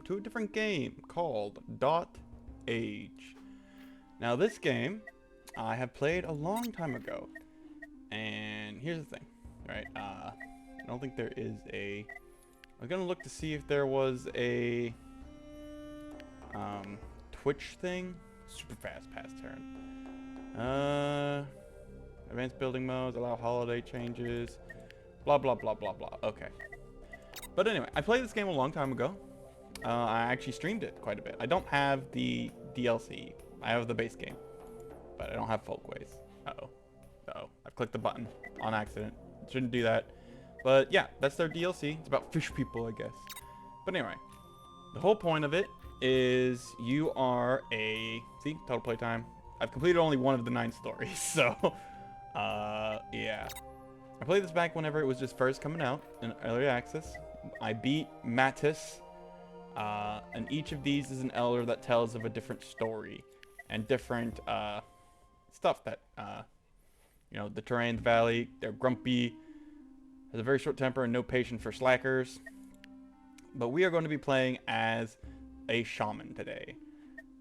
to a different game called Dot Age. Now this game I have played a long time ago, and here's the thing, right? I don't think there is a... I was gonna look to see if there was a Twitch thing. Super fast past turn. Advanced building modes, allow holiday changes, blah blah blah blah blah. Okay. But anyway, I played this game a long time ago. I actually streamed it quite a bit. I don't have the DLC. I have the base game, but I don't have Folkways. Uh-oh. Uh-oh. I've clicked the button on accident. Shouldn't do that. But yeah, that's their DLC. It's about fish people, I guess. But anyway, the whole point of it is you are a... See? Total playtime. I've completed only one of the 9 stories, so... yeah. I played this back whenever it was just first coming out in early access. I beat Mattis, and each of these is an elder that tells of a different story and different stuff that, you know, the terrain, the valley, they're grumpy, has a very short temper and no patience for slackers. But we are going to be playing as a shaman today.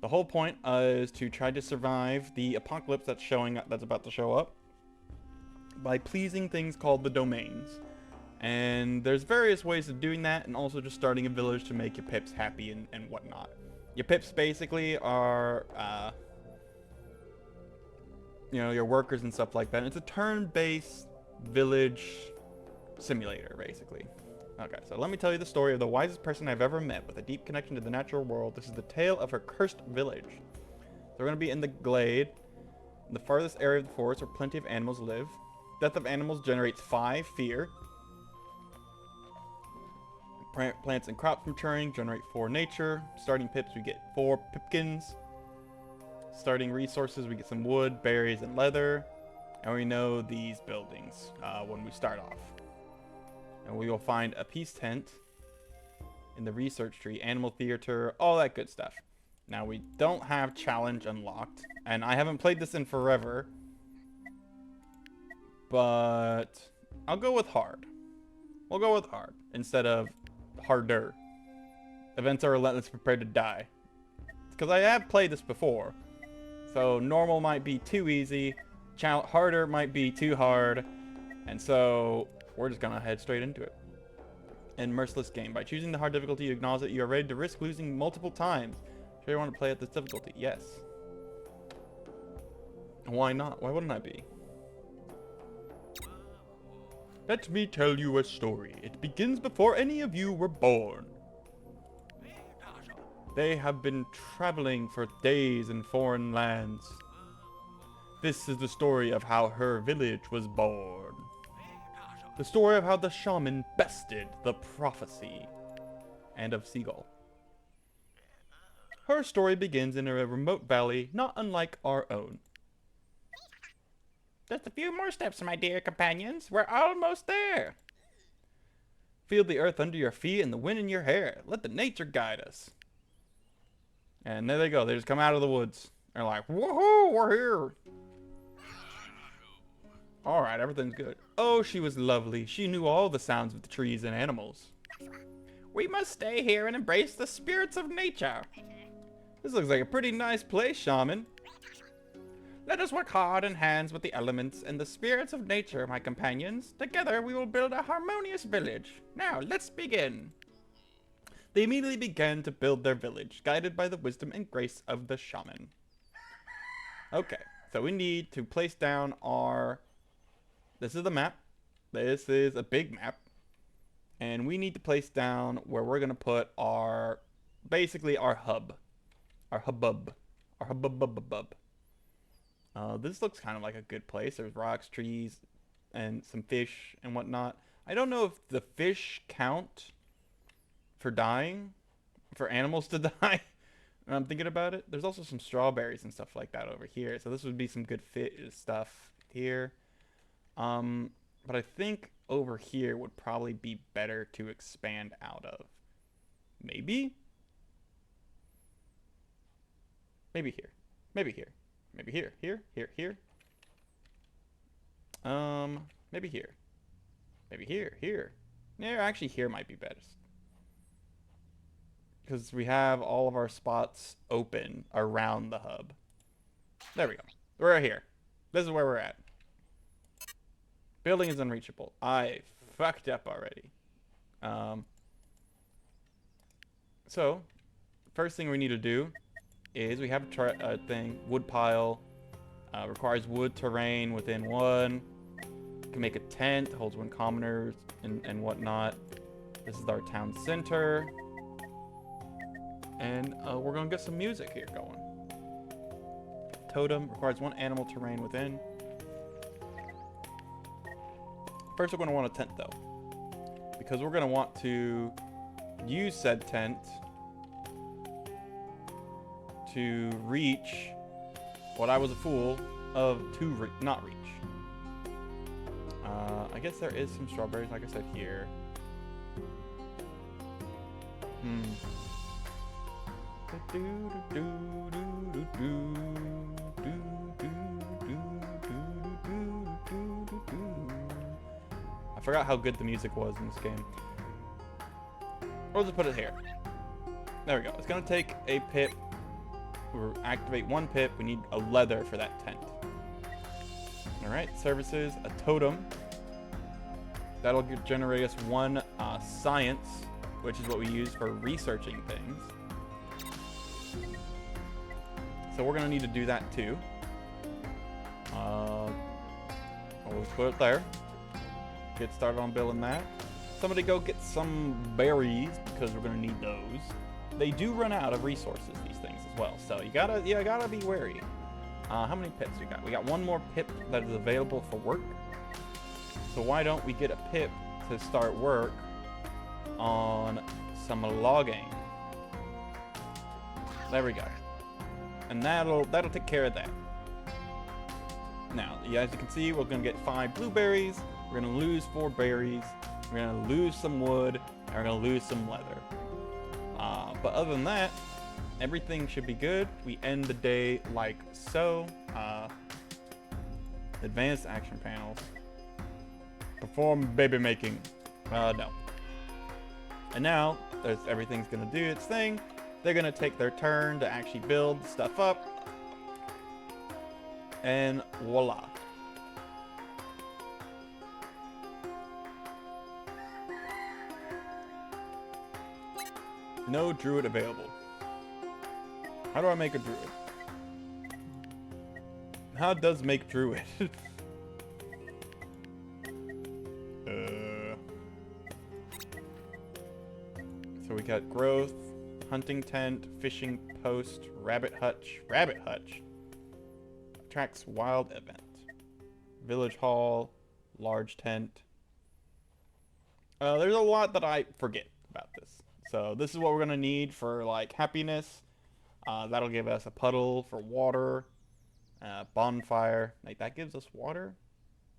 The whole point is to try to survive the apocalypse that's about to show up by pleasing things called the domains. And there's various ways of doing that, and also just starting a village to make your pips happy and whatnot. Your pips basically are, you know, your workers and stuff like that. And it's a turn-based village simulator, basically. Okay, so let me tell you the story of the wisest person I've ever met with a deep connection to the natural world. This is the tale of her cursed village. So we're going to be in the glade, in the farthest area of the forest where plenty of animals live. Death of animals generates 5 fear. Plants and crops maturing generate 4 nature. Starting pips, we get 4 pipkins. Starting resources, we get some wood, berries, and leather. And we know these buildings when we start off. And we will find a peace tent in the research tree, animal theater, all that good stuff. Now we don't have challenge unlocked, and I haven't played this in forever, but I'll go with hard. We'll go with hard instead of harder. Events are relentless, prepared to die. Because I have played this before, so normal might be too easy, harder might be too hard, and so we're just gonna head straight into it. And merciless game. By choosing the hard difficulty, you acknowledge that you are ready to risk losing multiple times. Sure you want to play at this difficulty? Yes. Why not? Why wouldn't I be? Let me tell you a story. It begins before any of you were born. They have been traveling for days in foreign lands. This is the story of how her village was born. The story of how the shaman bested the prophecy. And of Seagull. Her story begins in a remote valley not unlike our own. Just a few more steps, my dear companions. We're almost there. Feel the earth under your feet and the wind in your hair. Let the nature guide us. And there they go. They just come out of the woods. They're like, woohoo, we're here. Alright, everything's good. Oh, she was lovely. She knew all the sounds of the trees and animals. We must stay here and embrace the spirits of nature. This looks like a pretty nice place, shaman. Let us work hard in hands with the elements and the spirits of nature, my companions. Together we will build a harmonious village. Now, let's begin. They immediately began to build their village, guided by the wisdom and grace of the shaman. Okay, so we need to place down our... This is the map. This is a big map. And we need to place down where we're going to put our... Basically our hub. Our hubbub. Our hubbub. This looks kind of like a good place. There's rocks, trees, and some fish and whatnot. I don't know if the fish count for dying, for animals to die. I'm thinking about it. There's also some strawberries and stuff like that over here. So this would be some good stuff here. But I think over here would probably be better to expand out of. Maybe? Maybe here. Maybe here. Maybe here. Here. Maybe here. Maybe here. Yeah, actually here might be best. because we have all of our spots open around the hub. There we go. We're right here. This is where we're at. Building is unreachable. I fucked up already. So, first thing we need to do is we have a thing, wood pile, requires wood terrain within 1. Can make a tent, holds 1 commoner and whatnot. This is our town center. And we're gonna get some music here going. Totem requires 1 animal terrain within. First we're gonna want a tent though, because we're gonna want to use said tent to reach what I was a fool of not reach. I guess there is some strawberries, like I said here. I forgot how good the music was in this game. We'll just put it here. There we go. It's gonna take a pip. We'll activate 1 pip. We need a leather for that tent. Alright, services, a totem. That'll generate us 1 science, which is what we use for researching things. So we're gonna need to do that too. We'll just put it there. Get started on building that. Somebody go get some berries because we're gonna need those. They do run out of resources, these things as well. So you gotta be wary. How many pips we got? We got 1 more pip that is available for work. So why don't we get a pip to start work on some logging? There we go. And that'll take care of that. Now, as you can see, we're gonna get 5 blueberries. We're gonna lose 4 berries. We're gonna lose some wood, and we're gonna lose some leather. But other than that, everything should be good. We end the day like so. Advanced action panels. Perform baby making. No. And now, everything's gonna do its thing. They're gonna take their turn to actually build stuff up. And voila. No druid available. How do I make a druid? How does make druid? So we got growth, hunting tent, fishing post, rabbit hutch. Rabbit hutch attracts wild event. Village hall, large tent. There's a lot that I forget about this. So this is what we're gonna need for like happiness. That'll give us a puddle for water, bonfire. Like that gives us water.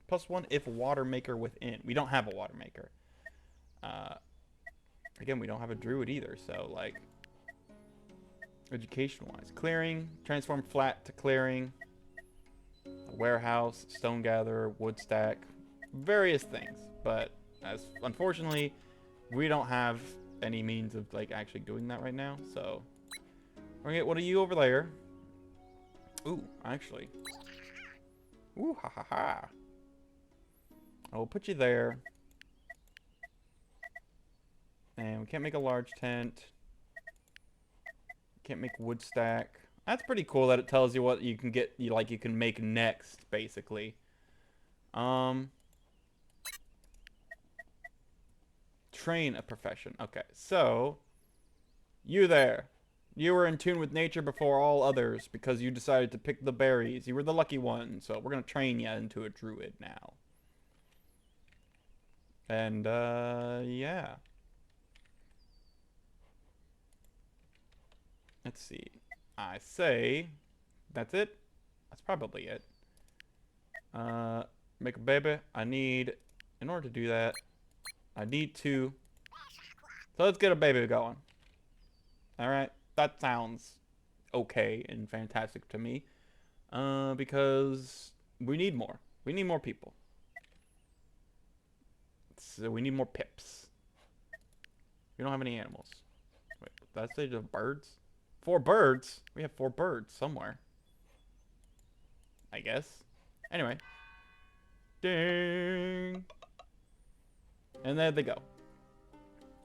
+1 if water maker within. We don't have a water maker. Again, we don't have a druid either. So like education-wise, clearing, transform flat to clearing, a warehouse, stone gatherer, wood stack, various things. But unfortunately, we don't have any means of like actually doing that right now. So we're gonna get one of you over there. Ooh, actually. Ooh, ha ha ha. I will put you there. And we can't make a large tent. Can't make wood stack. That's pretty cool that it tells you what you can get, you can make next, basically. Train a profession. Okay, so you there. You were in tune with nature before all others because you decided to pick the berries. You were the lucky one, so we're gonna train you into a druid now. And yeah. Let's see. I say that's it. That's probably it. Make a baby. In order to do that, I need to. So let's get a baby going. Alright. That sounds okay and fantastic to me. Because we need more. We need more people. So we need more pips. We don't have any animals. Wait, that stage of birds? 4 birds? We have 4 birds somewhere. I guess. Anyway. Ding! And there they go.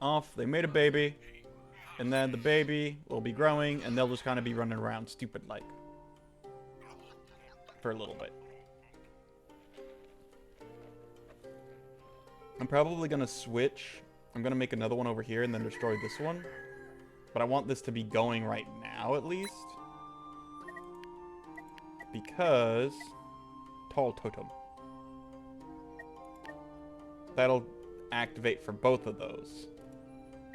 Off. They made a baby. And then the baby will be growing, and they'll just kind of be running around stupid-like. For a little bit. I'm probably going to switch. I'm going to make another one over here and then destroy this one. But I want this to be going right now, at least. Because... Tall Totem. That'll activate for both of those.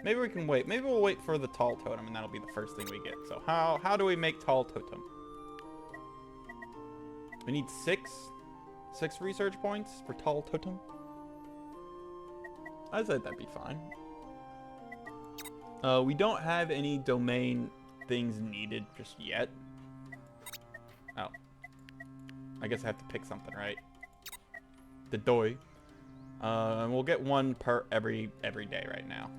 Maybe we can wait. Maybe we'll wait for the Tall Totem, and that'll be the first thing we get. So how do we make Tall Totem? We need 6 research points for Tall Totem. I said that'd be fine. We don't have any domain things needed just yet. Oh. I guess I have to pick something, right? The doi. And we'll get 1 per every day right now.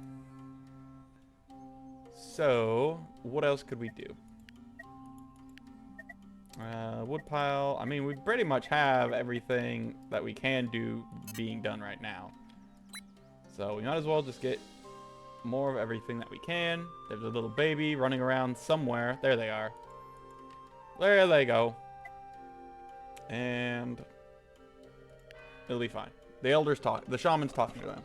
So, what else could we do? Woodpile. I mean, we pretty much have everything that we can do being done right now. So, we might as well just get more of everything that we can. There's a little baby running around somewhere. There they are. There they go. And it'll be fine. The elders talk. The shaman's talking to them.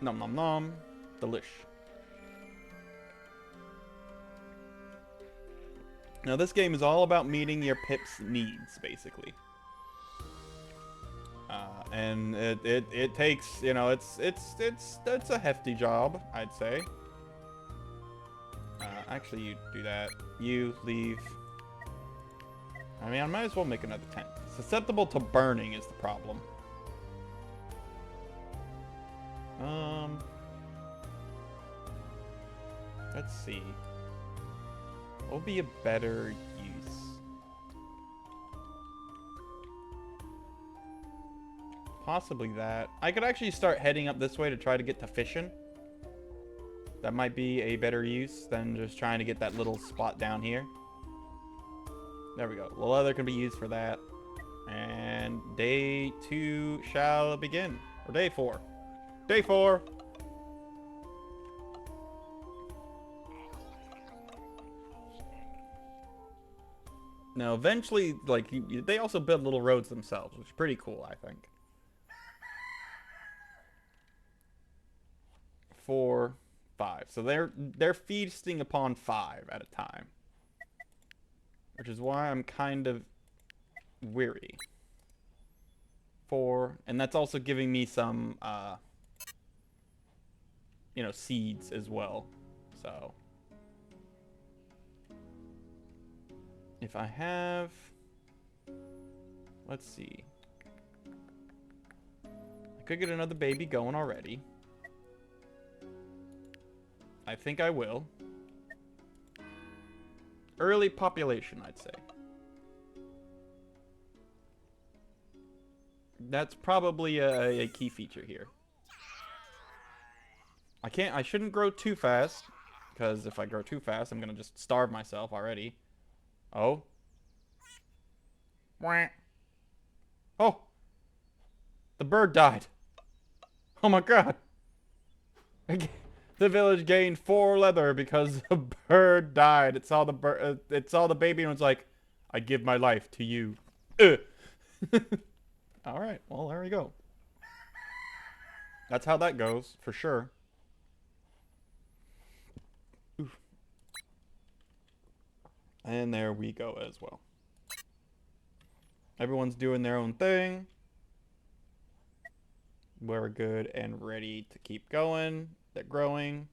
Nom nom nom. Delish. Now this game is all about meeting your Pip's needs, basically. And it takes, you know, it's a hefty job, I'd say. Actually, you do that. You leave. I mean, I might as well make another tent. Susceptible to burning is the problem. Let's see. What would be a better use? Possibly that. I could actually start heading up this way to try to get to fishing. That might be a better use than just trying to get that little spot down here. There we go. The leather can be used for that. And day 2 shall begin. Or day 4. Day 4! Now, eventually, like, they also build little roads themselves, which is pretty cool, I think. 4, 5. So they're feasting upon 5 at a time. Which is why I'm kind of weary. 4, and that's also giving me some, you know, seeds as well. So, if I have, let's see. I could get another baby going already. I think I will. Early population, I'd say. That's probably a key feature here. I shouldn't grow too fast, because if I grow too fast, I'm gonna just starve myself already. Oh. Oh. The bird died. Oh my god. The village gained 4 leather because the bird died. It saw the bird. It saw the baby and was like, "I give my life to you." All right. Well, there we go. That's how that goes, for sure. Oof. And there we go as well. Everyone's doing their own thing. We're good and ready to keep going. They're growing.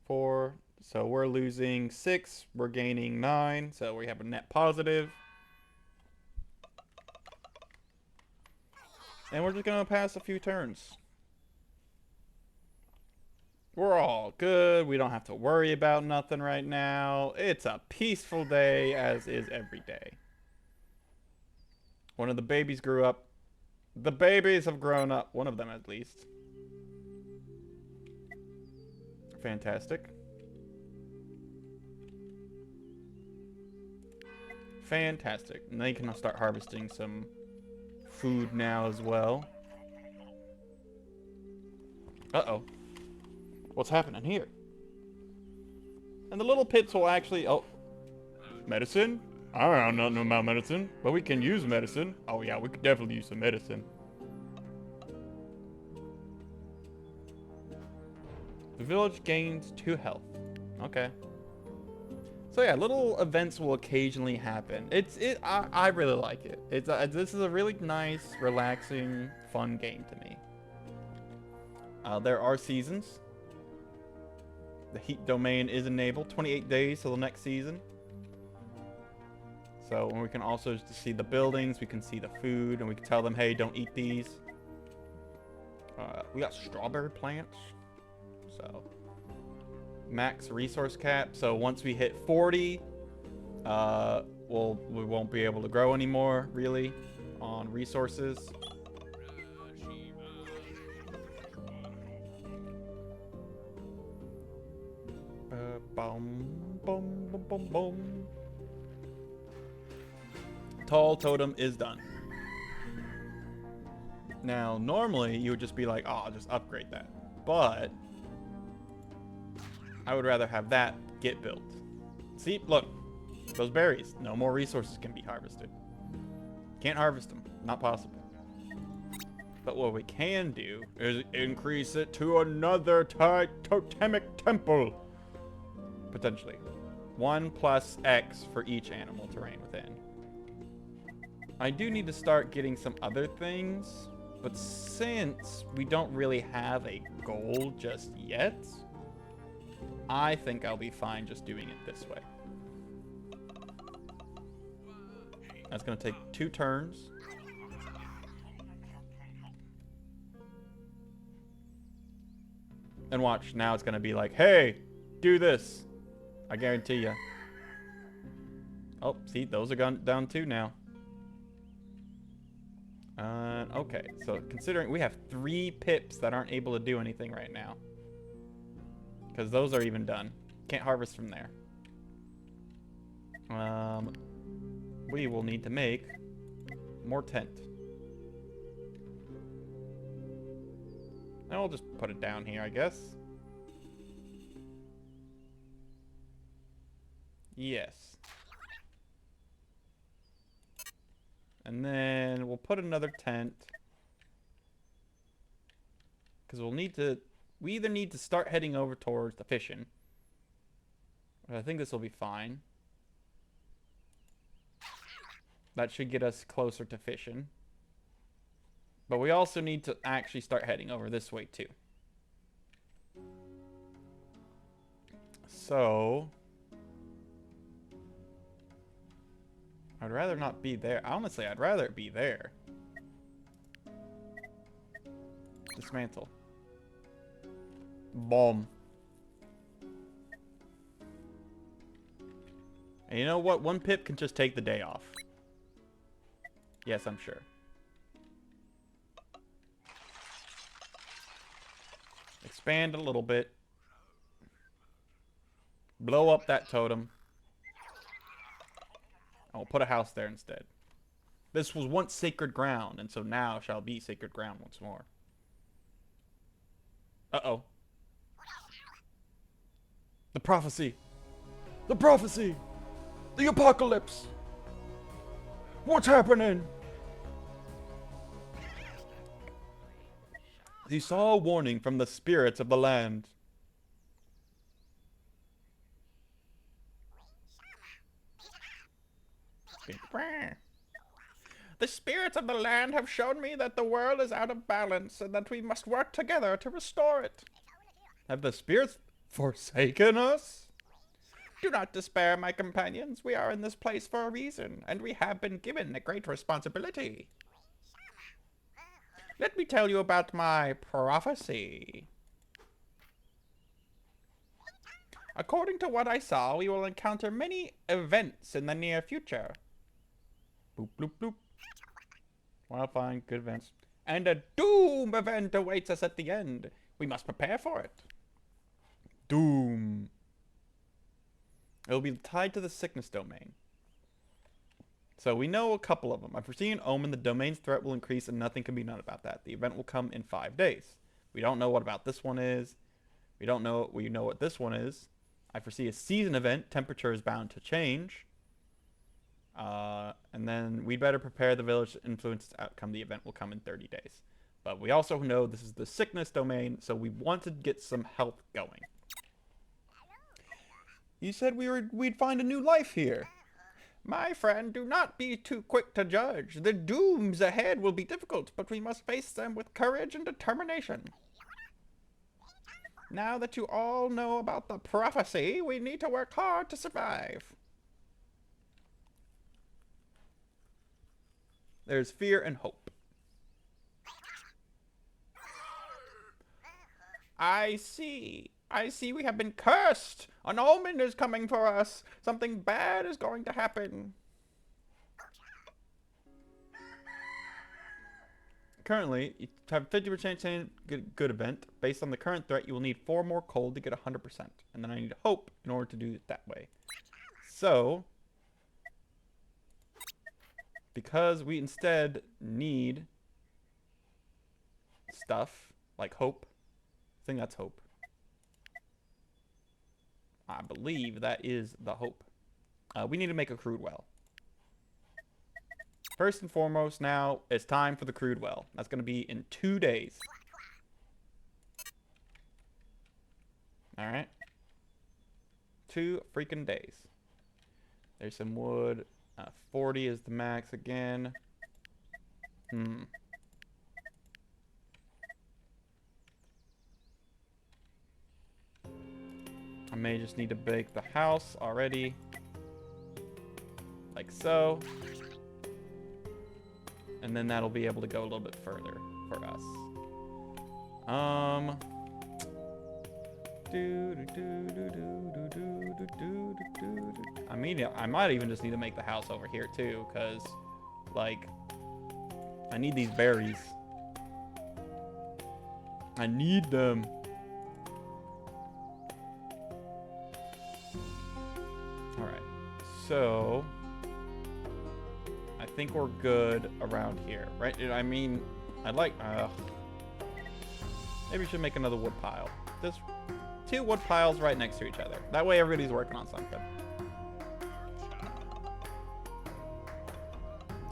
4. So we're losing 6. We're gaining 9. So we have a net positive. And we're just going to pass a few turns. We're all good. We don't have to worry about nothing right now. It's a peaceful day, as is every day. One of the babies grew up. The babies have grown up. One of them, at least. Fantastic. Fantastic. And they can start harvesting some food now as well. Uh-oh. What's happening here? And the little pits will actually... Oh. Medicine? I don't know nothing about medicine, but we can use medicine. Oh yeah, we could definitely use some medicine. The village gains 2 health. Okay. So yeah, little events will occasionally happen. I really like it. This is a really nice, relaxing, fun game to me. There are seasons. The heat domain is enabled. 28 days till the next season. So we can also just see the buildings, we can see the food, and we can tell them, hey, don't eat these. We got strawberry plants. So max resource cap. So once we hit 40, we won't be able to grow anymore, really, on resources. Boom, boom, boom, boom, boom. Tall totem is done. Now, normally you would just be like, oh, I'll just upgrade that. But I would rather have that get built. See, look, those berries. No more resources can be harvested. Can't harvest them. Not possible. But what we can do is increase it to another totemic temple. Potentially. 1 plus X for each animal terrain within. I do need to start getting some other things, but since we don't really have a goal just yet, I think I'll be fine just doing it this way. That's going to take 2 turns. And watch, now it's going to be like, hey, do this. I guarantee you. Oh, see, those are gone down too now. Okay, so considering we have 3 pips that aren't able to do anything right now. Because those are even done. Can't harvest from there. We will need to make more tent. And we'll just put it down here, I guess. Yes. And then we'll put another tent. Because we'll need to... We either need to start heading over towards the fishing. I think this will be fine. That should get us closer to fishing. But we also need to actually start heading over this way too. So... I'd rather not be there. Honestly, I'd rather it be there. Dismantle. Bomb. And you know what? 1 pip can just take the day off. Yes, I'm sure. Expand a little bit. Blow up that totem. I'll put a house there instead. This was once sacred ground, and so now shall be sacred ground once more. Uh-oh. The prophecy! The prophecy! The apocalypse! What's happening? He saw a warning from the spirits of the land. The spirits of the land have shown me that the world is out of balance and that we must work together to restore it. Have the spirits forsaken us? Do not despair, my companions. We are in this place for a reason, and we have been given a great responsibility. Let me tell you about my prophecy. According to what I saw, we will encounter many events in the near future. Boop, bloop, bloop. Well, fine, good events. And a doom event awaits us at the end. We must prepare for it. Doom. It'll be tied to the sickness domain. So we know a couple of them. I foresee an omen. The domain's threat will increase and nothing can be done about that. The event will come in 5 days. We don't know what about this one is. We know what this one is. I foresee a season event. Temperature is bound to change. And then we'd better prepare the village to influence its outcome. The event will come in 30 days. But we also know this is the sickness domain, so we want to get some health going. You said we'd find a new life here. My friend, do not be too quick to judge. The dooms ahead will be difficult, but we must face them with courage and determination. Now that you all know about the prophecy, we need to work hard to survive. There's fear and hope. I see we have been cursed. An omen is coming for us. Something bad is going to happen. Currently, you have 50% chance good event. Based on the current threat, you will need 4 more coal to get 100%. And then I need hope in order to do it that way. So, because we instead need stuff like hope, I think that's hope. I believe that is the hope. We need to make a crude well. First and foremost now, it's time for the crude well. That's going to be in 2 days. Alright. 2 freaking days. There's some wood. 40 is the max again. I may just need to bake the house already. Like so. And then that'll be able to go a little bit further for us. I mean, I might even just need to make the house over here too, because, like, I need these berries. I need them. Alright, so I think we're good around here, right? I mean, I'd like, maybe we should make another wood pile. Just 2 wood piles right next to each other. That way everybody's working on something.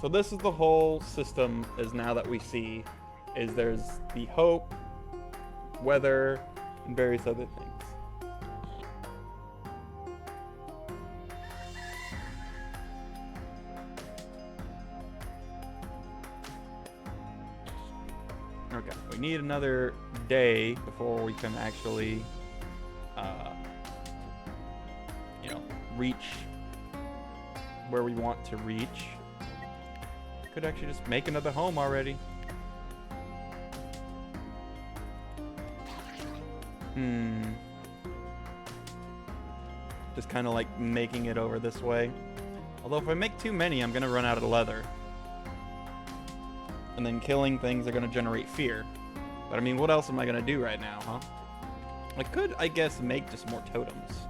So this is the whole system is now that we see, is there's the hope, weather, and various other things. Okay, we need another day before we can actually, you know, reach where we want to reach. Could actually just make another home already. Just kind of like making it over this way. Although if I make too many, I'm gonna run out of leather. And then killing things are gonna generate fear. But I mean, what else am I gonna do right now, huh? I could, I guess, make just more totems.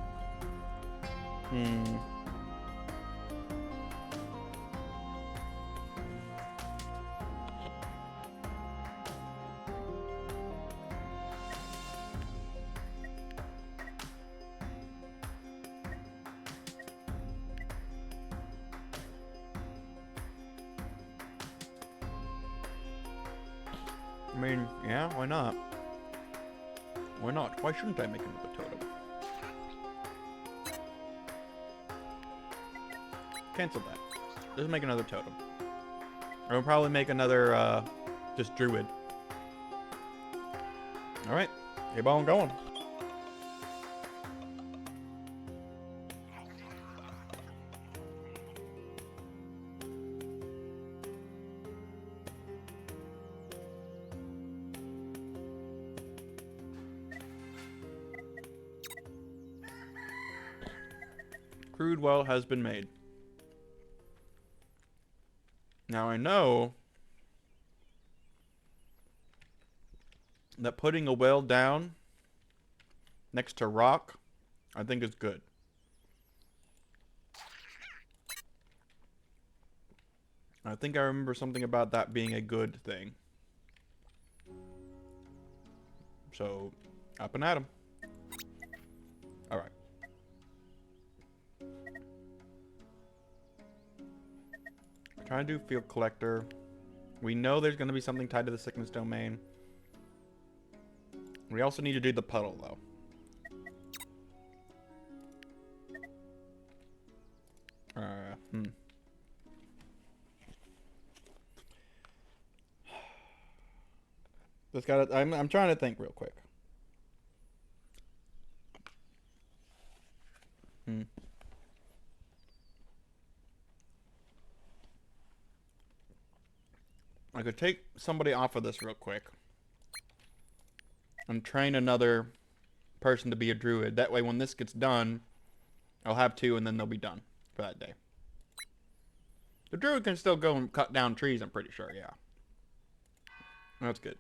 I mean, yeah, why not? Why not? Why shouldn't I make another totem? Cancel that. Just make another totem. Or we'll probably make another, just druid. Alright, keep on going. Crude well has been made. Now I know that putting a well down next to rock, I think is good. I think I remember something about that being a good thing. So, up and at 'em. Alright. Trying to do field collector. We know there's going to be something tied to the sickness domain. We also need to do the puddle, though. Just gotta. I'm trying to think real quick. I could take somebody off of this real quick and train another person to be a druid. That way, when this gets done, I'll have 2, and then they'll be done for that day. The druid can still go and cut down trees, I'm pretty sure, yeah. That's good.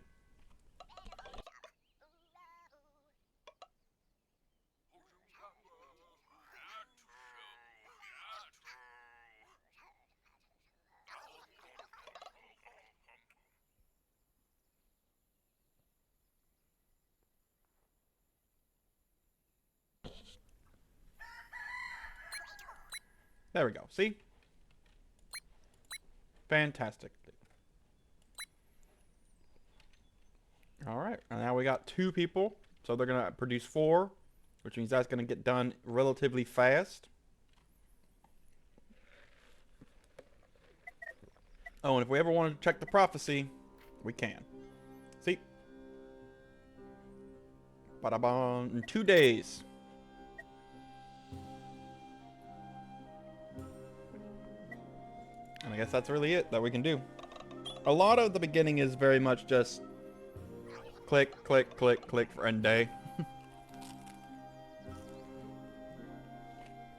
There we go. See? Fantastic. Alright, and now we got 2 people. So they're going to produce 4, which means that's going to get done relatively fast. Oh, and if we ever wanted to check the prophecy, we can. See? Ba-da-bum. In 2 days. And I guess that's really it that we can do. A lot of the beginning is very much just click, click, click, click for end day.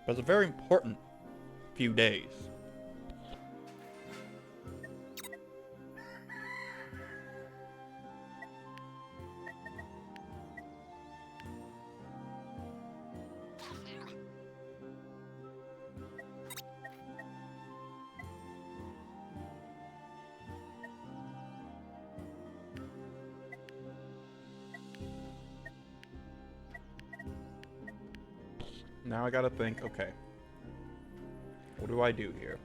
But it's a very important few days. Now I gotta think, okay. What do I do here?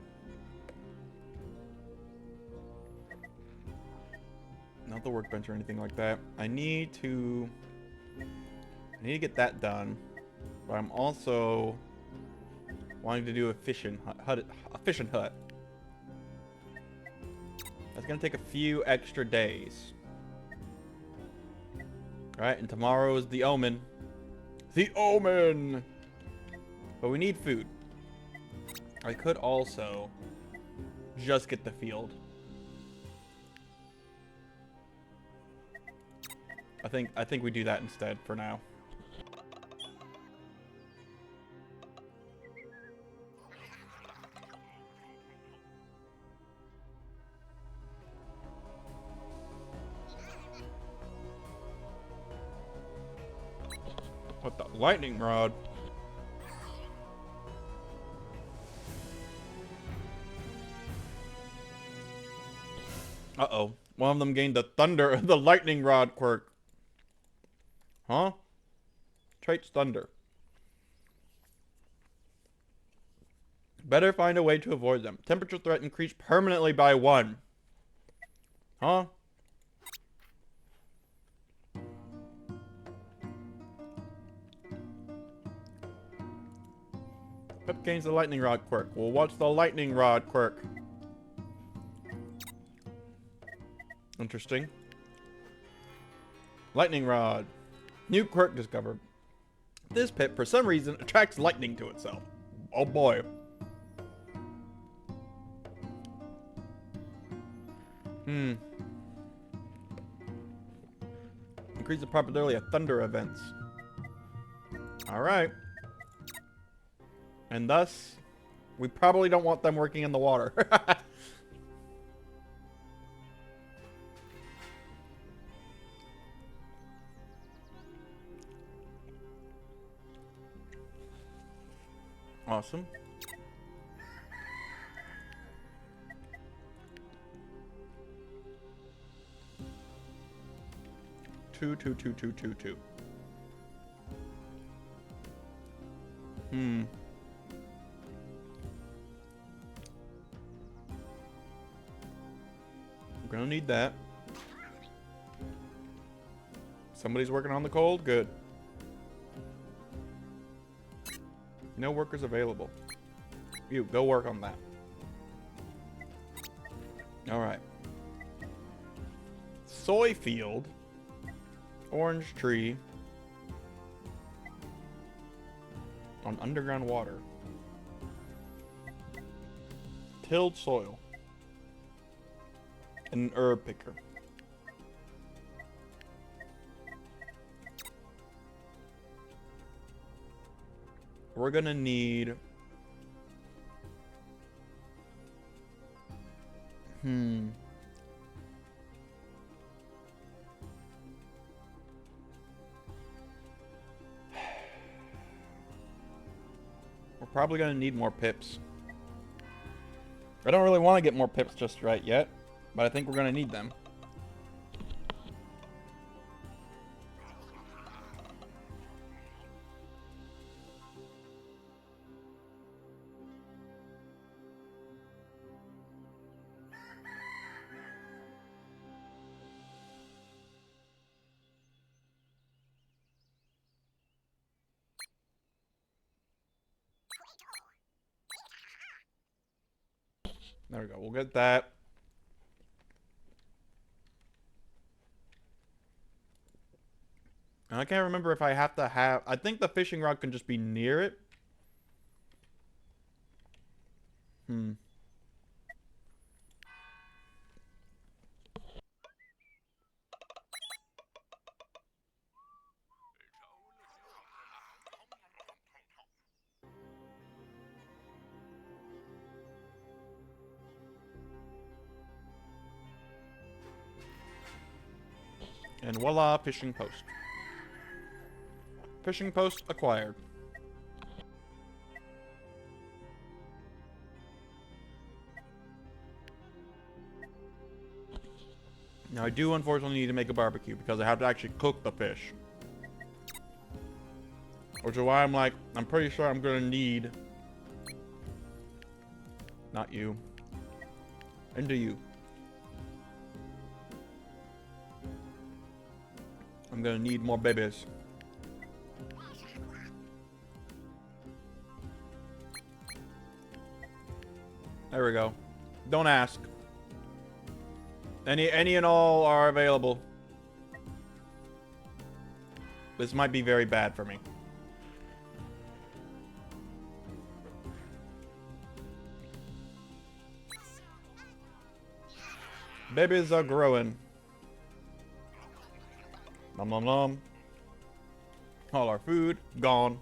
Not the workbench or anything like that. I need to get that done. But I'm also wanting to do a fishing hut. That's gonna take a few extra days. Alright, and tomorrow is the Omen. The Omen! But we need food. I could also just get the field. I think we do that instead for now. What the lightning rod? Uh-oh. One of them gained the lightning rod quirk. Huh? Traits thunder. Better find a way to avoid them. Temperature threat increased permanently by 1. Huh? Pep gains the lightning rod quirk. Well, what's the lightning rod quirk? Interesting. Lightning rod. New quirk discovered. This pit, for some reason, attracts lightning to itself. Oh boy. Increase the probability of thunder events. Alright. And thus, we probably don't want them working in the water. Awesome. Two. Hmm. We're gonna need that. Somebody's working on the cold? Good. No workers available. You, go work on that. Alright. Soy field. Orange tree. On underground water. Tilled soil. And an herb picker. We're gonna need... We're probably gonna need more pips. I don't really want to get more pips just right yet, but I think we're gonna need them. There we go. We'll get that. And I can't remember if I have to have... I think the fishing rod can just be near it. And voila, fishing post. Fishing post acquired. Now I do unfortunately need to make a barbecue because I have to actually cook the fish. Which is why I'm like, I'm pretty sure I'm gonna need... Not you. Into you. I'm gonna need more babies. There we go. Don't ask. Any and all are available. This might be very bad for me. Babies are growing. Nom nom nom. All our food gone.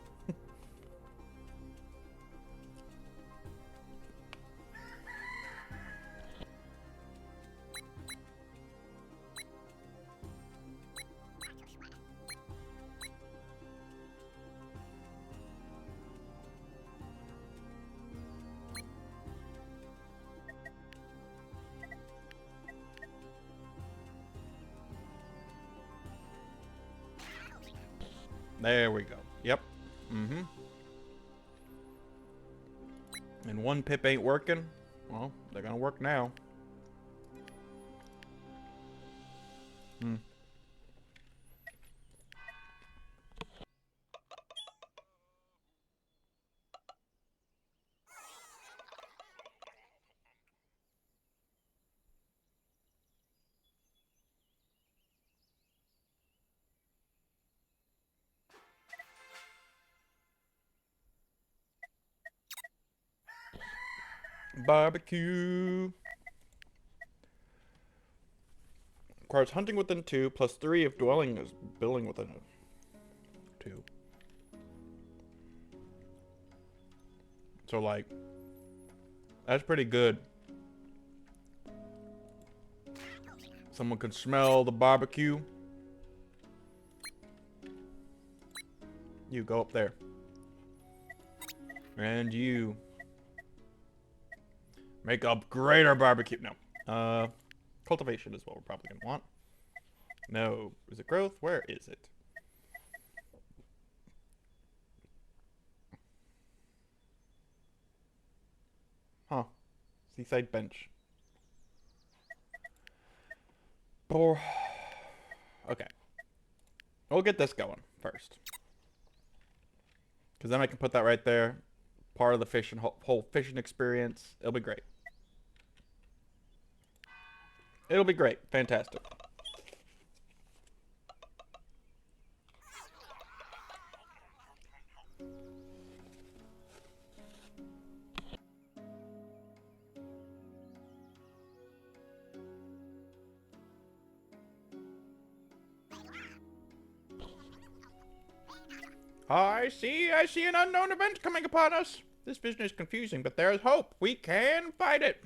There we go. Yep. Mm-hmm. And one pip ain't working. Well, they're gonna work now. Barbecue. Requires hunting within 2, plus 3 if dwelling is building within 2. So, like, that's pretty good. Someone can smell the barbecue. You go up there. And you. Make a greater barbecue. No. Cultivation is what we're probably gonna want. No. Is it growth? Where is it? Huh. Seaside bench. Okay. We'll get this going first. Because then I can put that right there. Part of the fishing, whole fishing experience. It'll be great. It'll be great. Fantastic. I see an unknown event coming upon us. This vision is confusing, but there is hope. We can fight it.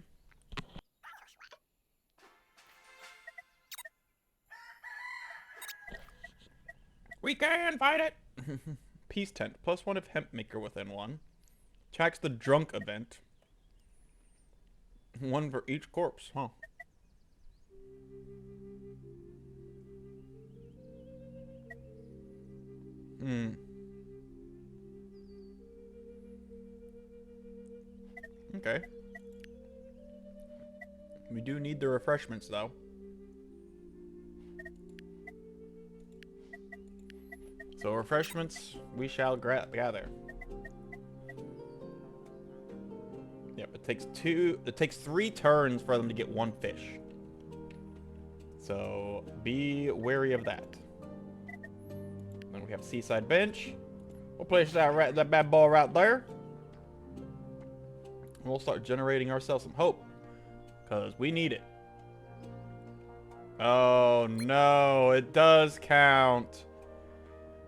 We can fight it. Peace tent. +1 if hemp maker within 1. Tracks the drunk event. 1 for each corpse. Huh. Okay. We do need the refreshments, though. So refreshments we shall gather. Yep, it takes 3 turns for them to get 1 fish. So be wary of that. Then we have Seaside Bench. We'll place that bad ball right there. And we'll start generating ourselves some hope. Because we need it. Oh no, it does count.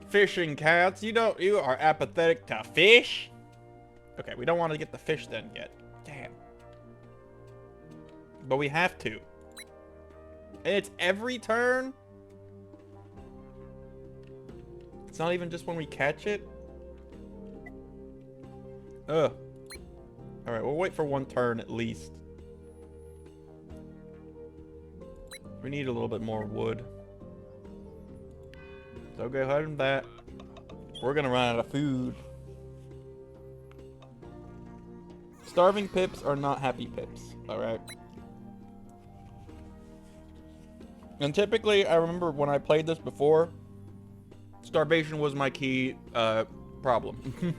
Fishing counts. You are apathetic to fish? Okay, we don't want to get the fish then yet. Damn. But we have to. And it's every turn? It's not even just when we catch it? Ugh. Alright, we'll wait for 1 turn at least. We need a little bit more wood. So go ahead and that. We're gonna run out of food. Starving pips are not happy pips, alright? And typically, I remember when I played this before, starvation was my key problem.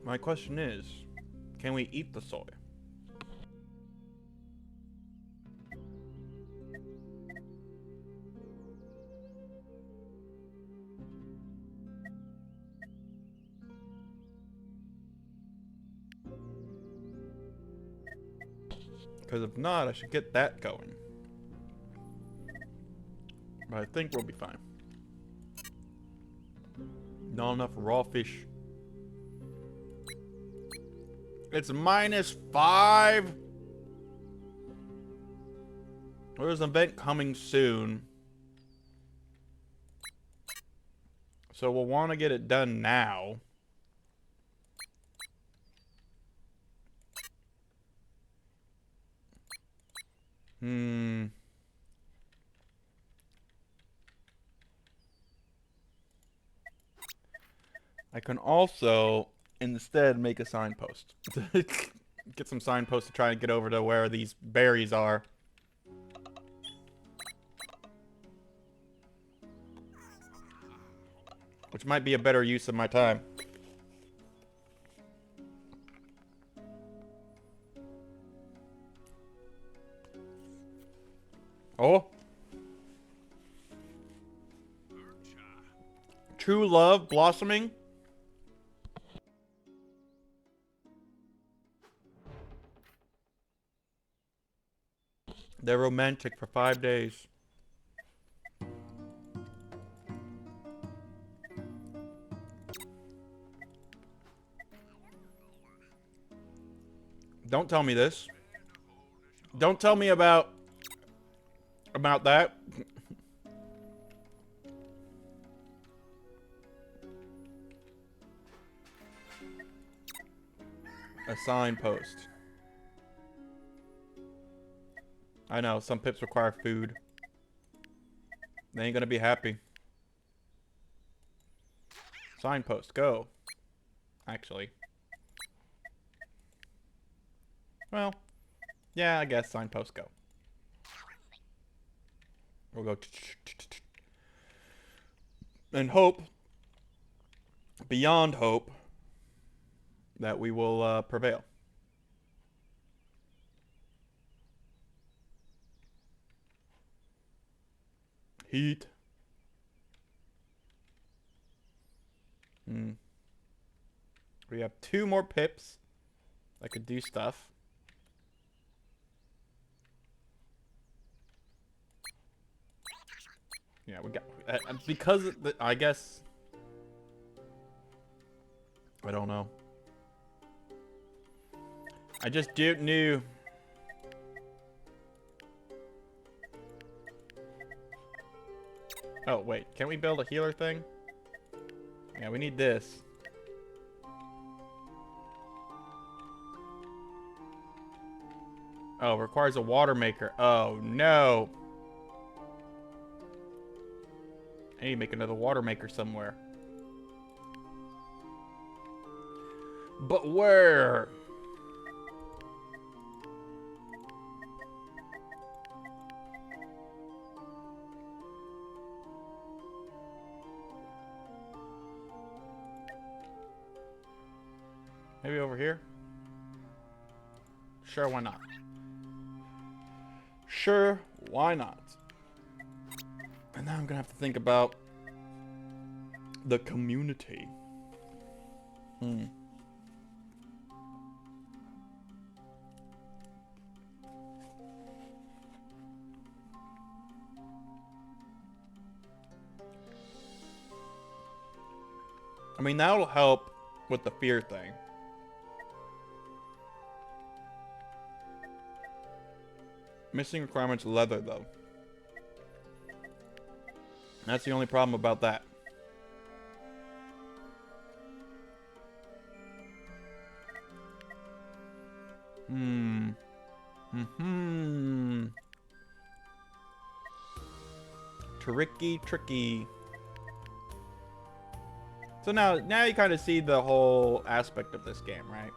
My question is, can we eat the soy? Because if not, I should get that going. But I think we'll be fine. Not enough raw fish. It's -5. There's an event coming soon. So we'll want to get it done now. I can also instead make a signpost. Get some signposts to try and get over to where these berries are. Which might be a better use of my time. Oh. True love blossoming. They're romantic for 5 days. Don't tell me this. Don't tell me about that. A signpost. I know, some pips require food. They ain't gonna be happy. Signpost, go. Actually. Well, yeah, I guess signpost, go. We'll go and hope, beyond hope, that we will prevail. Heat. We have 2 more pips that could do stuff. Yeah, we got because I guess I don't know. I just knew. Oh wait, can we build a healer thing? Yeah, we need this. Oh, requires a water maker. Oh no. I need to make another water maker somewhere. But where? Maybe over here? Sure, why not? Sure, why not? And now I'm gonna have to think about the community. I mean, that'll help with the fear thing. Missing requirements leather, though. That's the only problem about that. Tricky. So now you kind of see the whole aspect of this game, right?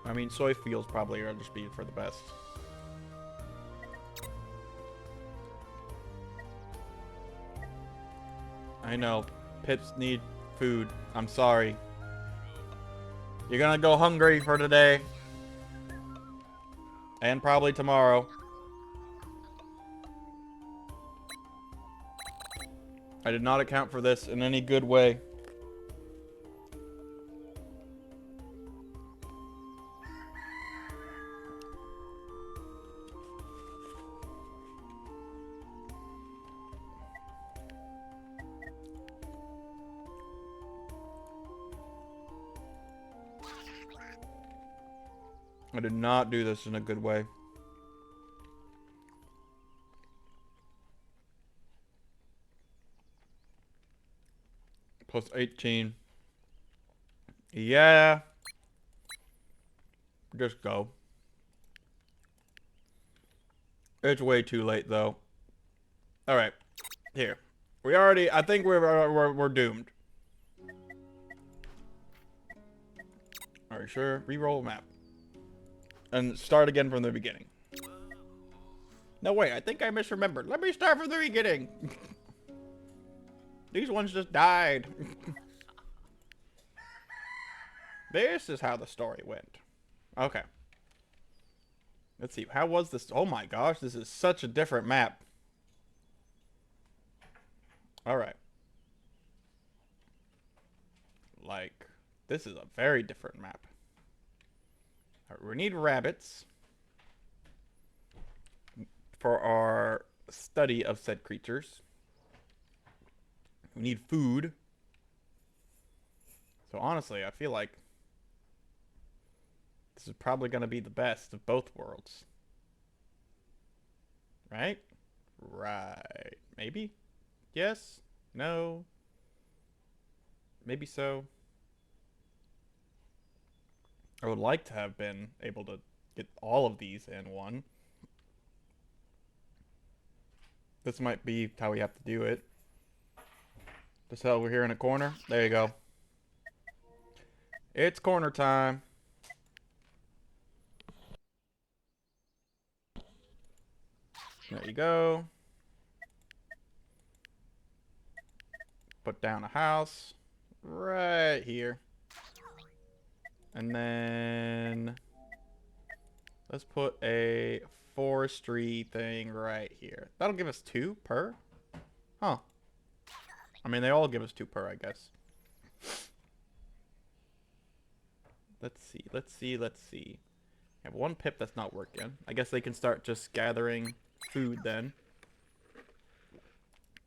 I mean, soy fields probably are just be for the best. I know. Pips need food. I'm sorry. You're gonna go hungry for today. And probably tomorrow. I did not account for this in any good way. I did not do this in a good way. Plus 18. Yeah. Just go. It's way too late, though. Alright. Here. We already... I think we're doomed. Alright, sure. Reroll map. And start again from the beginning. No, wait. I think I misremembered. Let me start from the beginning. These ones just died. This is how the story went. Okay. Let's see. How was this? Oh my gosh. This is such a different map. Alright. Like, this is a very different map. Right, we need rabbits. for our study of said creatures. We need food. So honestly, I feel like this is probably going to be the best of both worlds. Right? Right. Maybe? Yes? No? Maybe so. I would like to have been able to get all of these in one. This might be how we have to do it. Just how we're here in a corner. There you go. It's corner time. There you go. Put down a house right here. And then let's put a forestry thing right here. That'll give us 2 per? Huh. I mean, they all give us 2 per, I guess. Let's see, let's see, let's see. I have 1 pip that's not working. I guess they can start just gathering food then.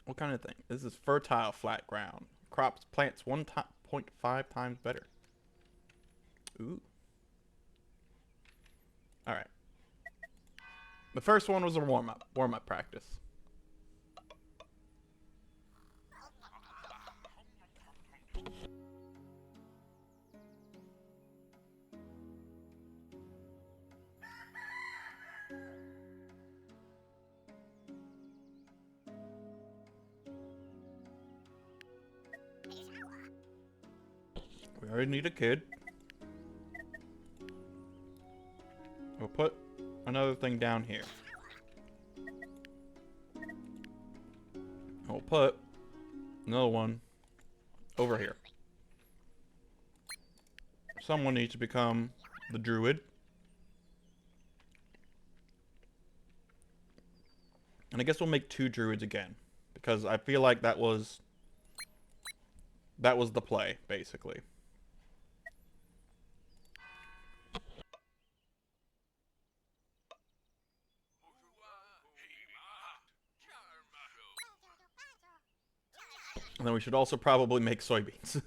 What kind of thing? This is fertile flat ground. Crops plants 1.5 times better. Ooh. Alright. The first one was a warm-up practice. We already need a kid. We'll put another thing down here. We'll put another one over here. Someone needs to become the druid. And I guess we'll make 2 druids again. Because I feel like that was the play, basically. And then we should also probably make soybeans.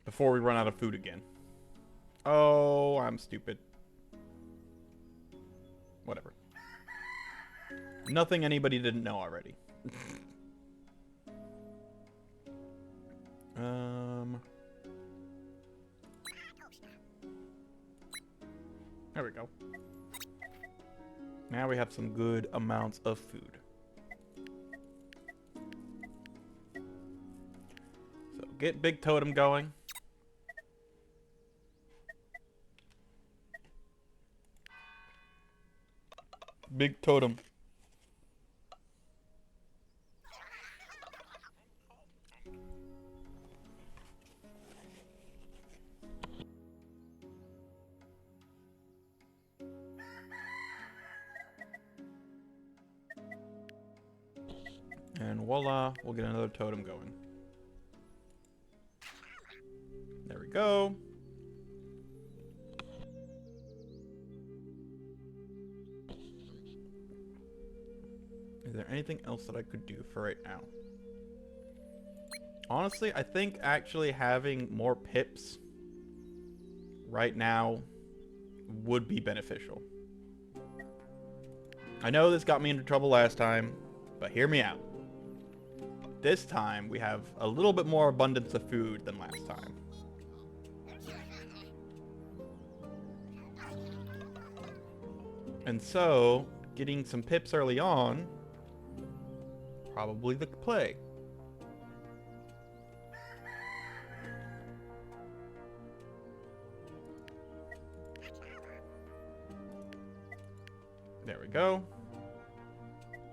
Before we run out of food again. Oh, I'm stupid. Whatever. Nothing anybody didn't know already. There we go. Now we have some good amounts of food. So get Big Totem going. Big Totem. And voila, we'll get another totem going. There we go. Is there anything else that I could do for right now? Honestly, I think actually having more pips right now would be beneficial. I know this got me into trouble last time, but hear me out. This time, we have a little bit more abundance of food than last time. And so, getting some pips early on, probably the play. There we go.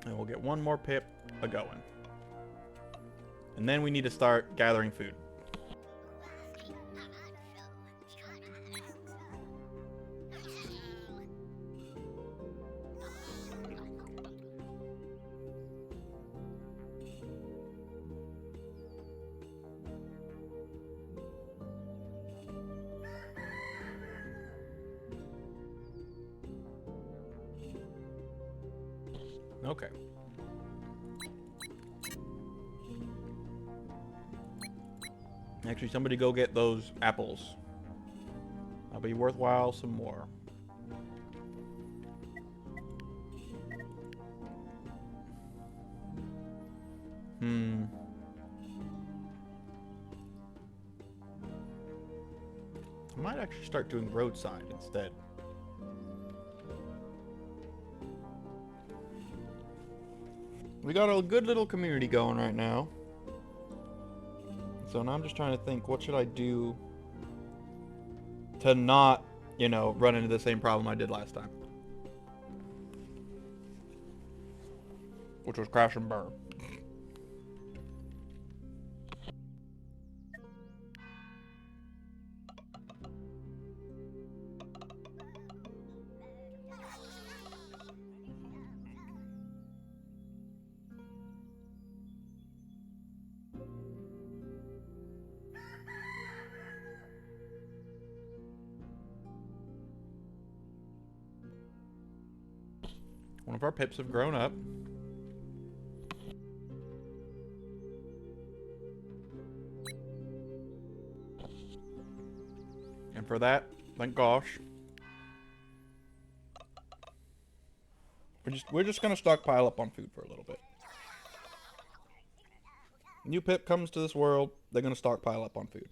And we'll get 1 more pip a-going. And then we need to start gathering food. Okay. Actually, somebody go get those apples. That'll be worthwhile some more. I might actually start doing roadside instead. We got a good little community going right now. So now I'm just trying to think, what should I do to not, you know, run into the same problem I did last time? Which was crash and burn. One of our pips have grown up. And for that, thank gosh. We're just gonna stockpile up on food for a little bit. New pip comes to this world, they're gonna stockpile up on food.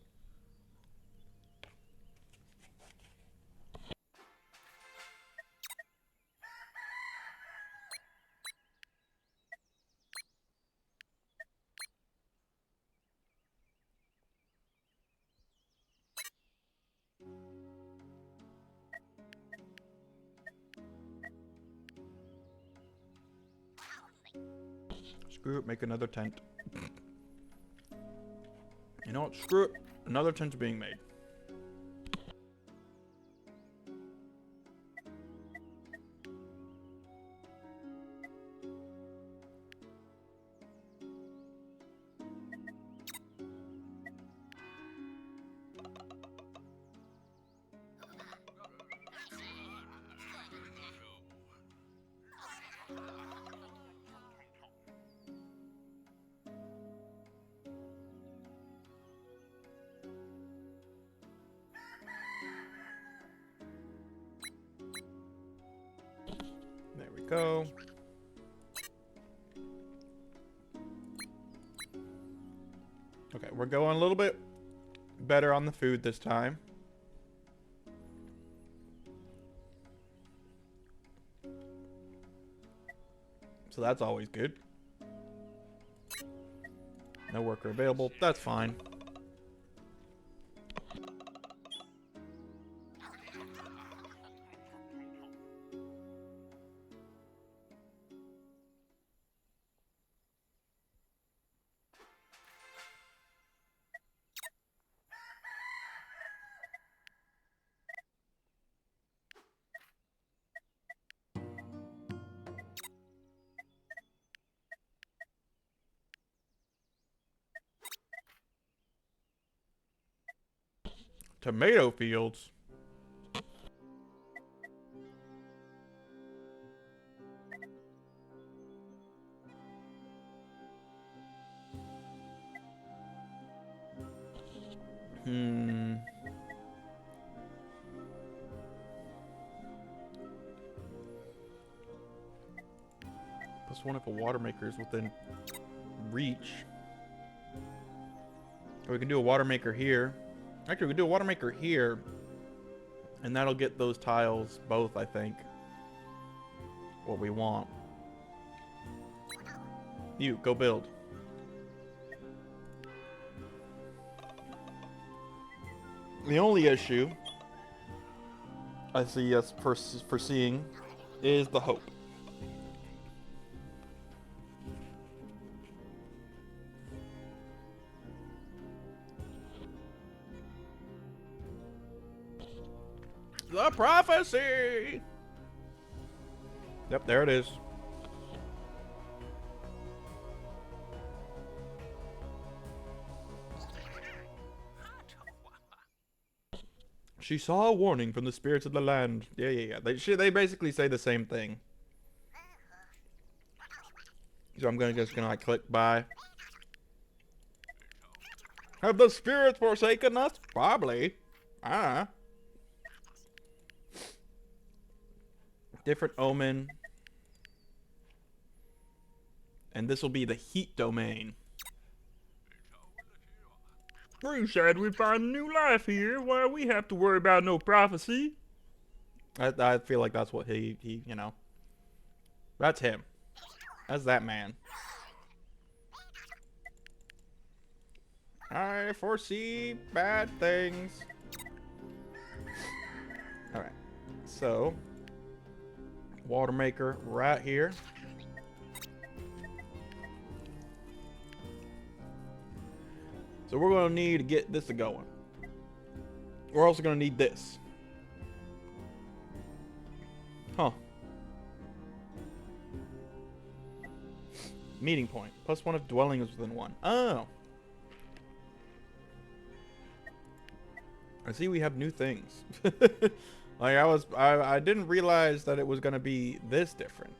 Screw it, make another tent. You know what? Screw it. Another tent's being made. There we go. Okay, we're going a little bit better on the food this time. So that's always good. No worker available. That's fine. Tomato fields. Plus one if a water maker is within reach. Or we can do a water maker here. Actually, we can do a water maker here. And that'll get those tiles both, I think. What we want. You, go build. The only issue I see us foreseeing is the hope. The prophecy! Yep, there it is. She saw a warning from the spirits of the land. Yeah. They basically say the same thing. So I'm just gonna like click buy. Have the spirits forsaken us? Probably. Ah. Different omen. And this will be the heat domain. You said we find a new life here. Why we have to worry about no prophecy? I feel like that's what he you know. That's him. That's that man. I foresee bad things. Alright. So, water maker right here. So we're going to need to get this going. We're also going to need this. Huh. Meeting point. +1 if dwelling is within 1. Oh. I see we have new things. Like I didn't realize that it was going to be this different.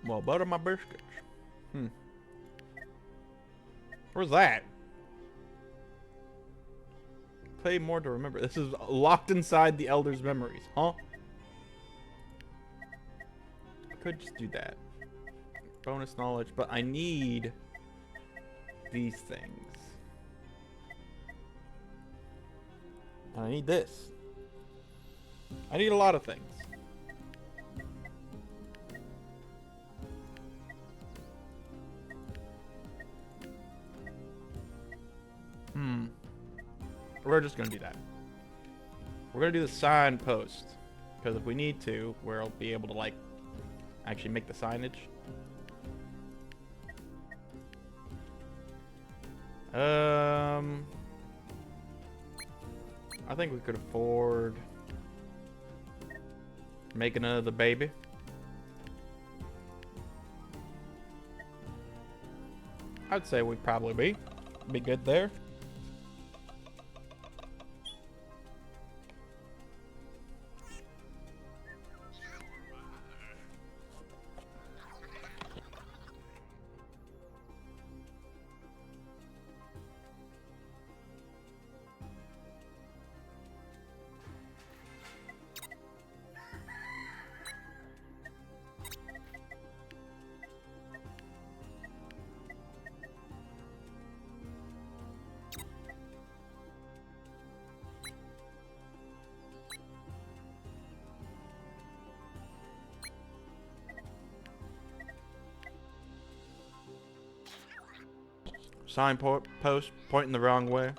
Well, butter my biscuits. Where's that? Play more to remember. This is locked inside the Elder's memories, huh? I could just do that. Bonus knowledge, but I need these things. And I need this. I need a lot of things. We're just gonna do that. We're gonna do the signpost. Because if we need to, we'll be able to, like, actually make the signage. I think we could afford making another baby. I'd say we'd probably be good there. Signpost pointing the wrong way.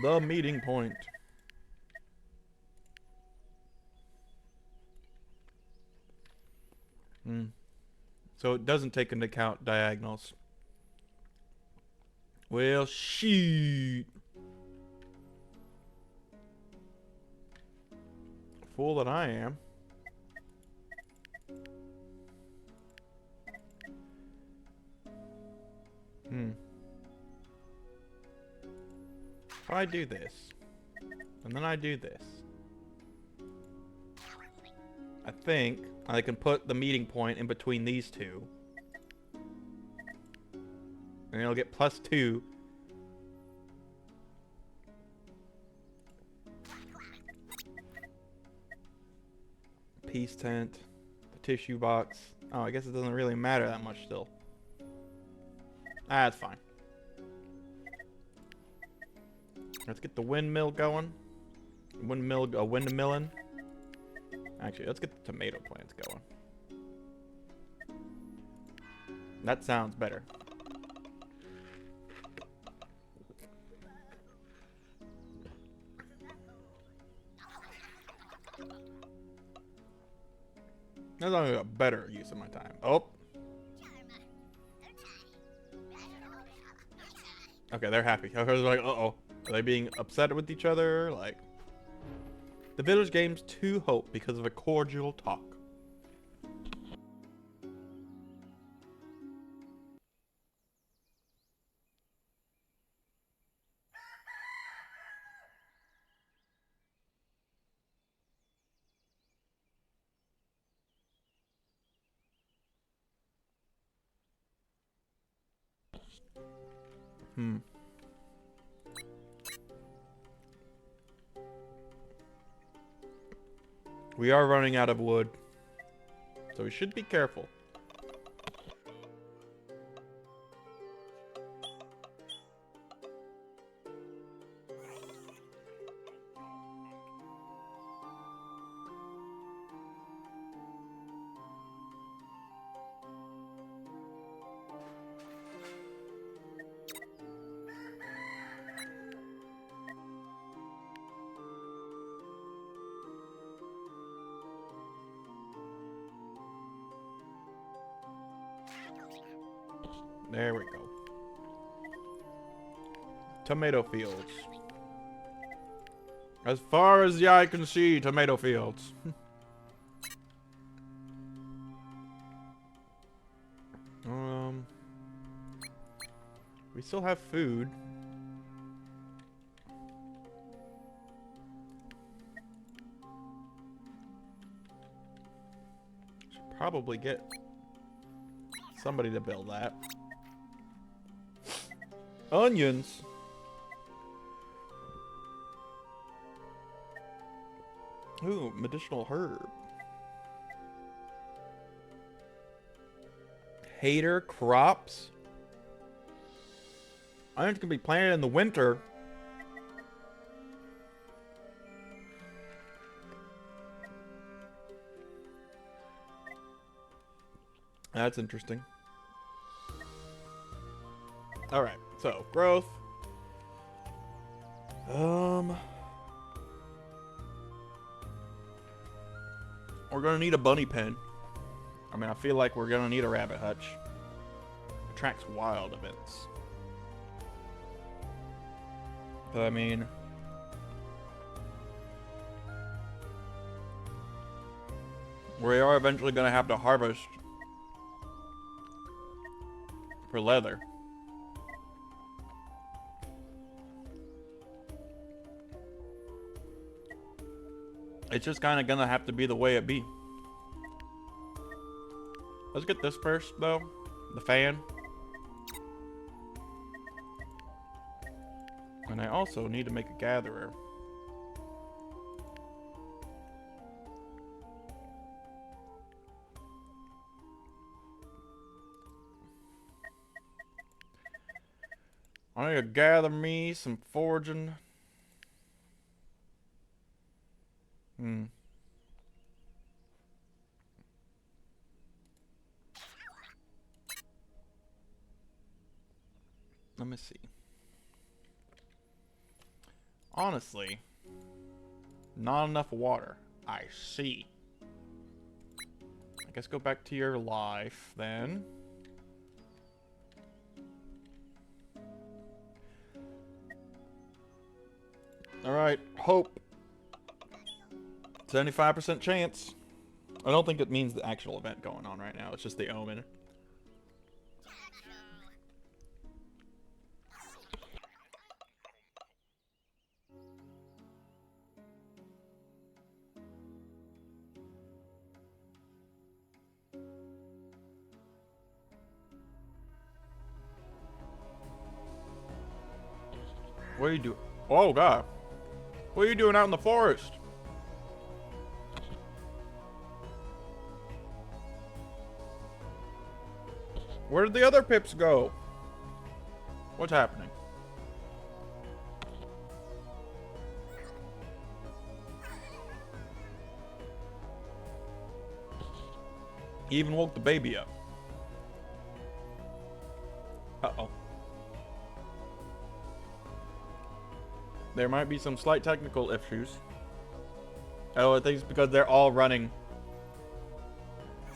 The meeting point. So it doesn't take into account diagonals. Well, shoot. Fool that I am. If I do this, and then I do this, I think I can put the meeting point in between these two. And it'll get +2. Peace tent. The tissue box. Oh, I guess it doesn't really matter that much still. Ah, that's fine. Let's get the windmill going. Windmilling. Actually, let's get the tomato plants going. That sounds better. That's only a better use of my time. Oh. Okay, they're happy. I was like, uh-oh. Are they being upset with each other? Like, The village gains 2 hope because of a cordial talk. We are running out of wood, so we should be careful. There we go. Tomato fields. As far as the eye can see, tomato fields. We still have food. Should probably get somebody to build that. Onions. Ooh, medicinal herb. Hater crops. Onions can be planted in the winter. That's interesting. All right, so growth. We're gonna need a bunny pen. I mean, I feel like we're gonna need a rabbit hutch. Attracts wild events. But I mean, we are eventually gonna have to harvest for leather. It's just kind of gonna have to be the way it be. Let's get this first, though. The fan. And I also need to make a gatherer. I need to gather me some foraging. Let me see. Honestly, not enough water. I see. I guess go back to your life then. Alright, hope. 75% chance. I don't think it means the actual event going on right now. It's just the omen. What are you doing? Oh, God. What are you doing out in the forest? Where did the other pips go? What's happening? He even woke the baby up. Uh-oh. There might be some slight technical issues. Oh, I think it's because they're all running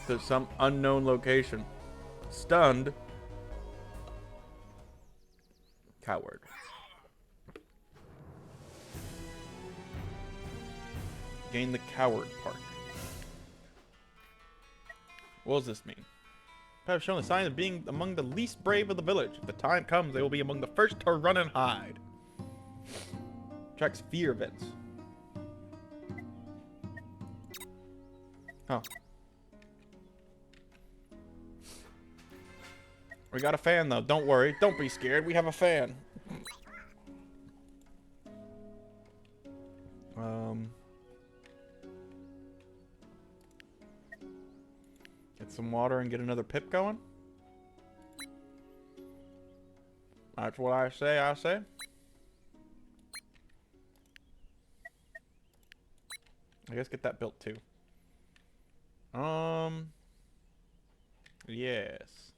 to some unknown location. Stunned. Coward. Gain the Coward Park. What does this mean? Have shown a sign of being among the least brave of the village. If the time comes, they will be among the first to run and hide. Tracks fear events. Huh. We got a fan though. Don't worry. Don't be scared. We have a fan. Get some water and get another pip going. That's what I say. I guess get that built too. Yes.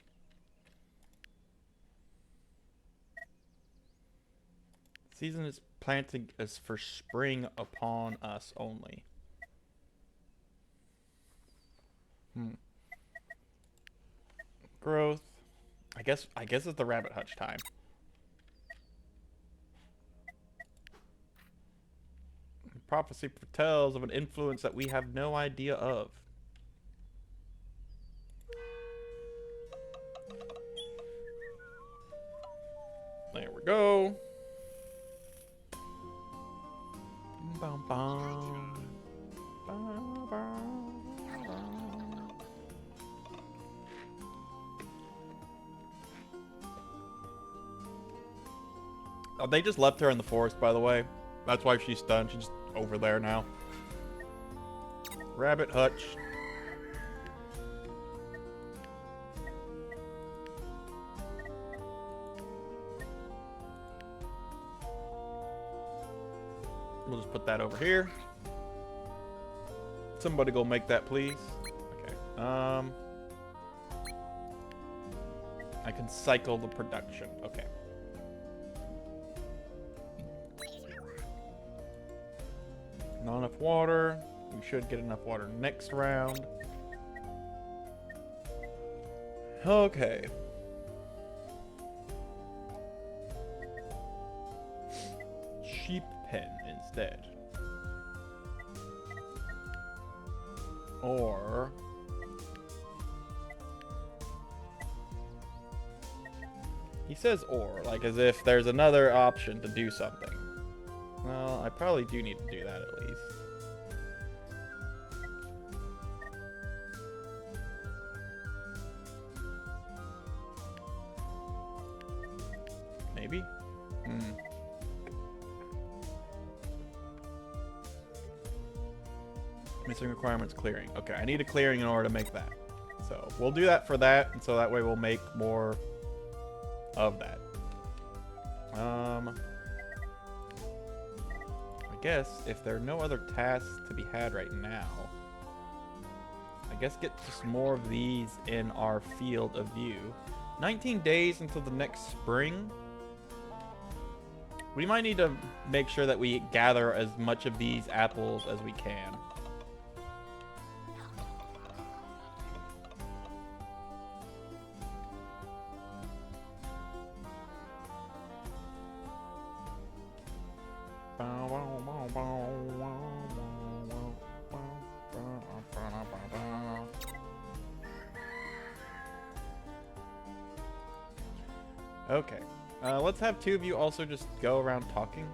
Season is planting is for spring upon us only. Growth. I guess it's the rabbit hutch time. Prophecy foretells of an influence that we have no idea of. There we go. Bum, bum. Bum, bum. Oh, they just left her in the forest, by the way. That's why she's stunned. She's just over there now. Rabbit hutch. We'll just put that over here. Somebody go make that, please. Okay. I can cycle the production. Okay. Not enough water. We should get enough water next round. Okay. Sheep pen instead. Or he says or, like as if there's another option to do something. Well, I probably do need to do that at least. Maybe? Missing requirements clearing. Okay, I need a clearing in order to make that. So we'll do that for that, and so that way we'll make more of that. I guess if there are no other tasks to be had right now, I guess get just more of these in our field of view. 19 days until the next spring. We might need to make sure that we gather as much of these apples as we can. Okay. Let's have two of you also just go around talking.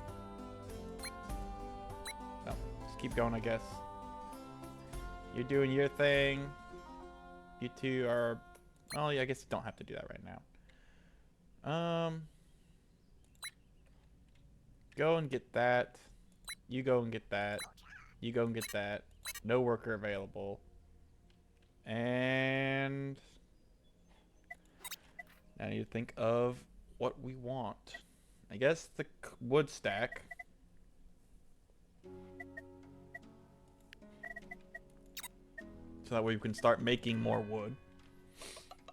No, just keep going, I guess. You're doing your thing. You two are... Oh, yeah, I guess you don't have to do that right now. Go and get that. You go and get that. You go and get that. No worker available. And... I need to think of what we want. I guess the wood stack. So that way we can start making more wood.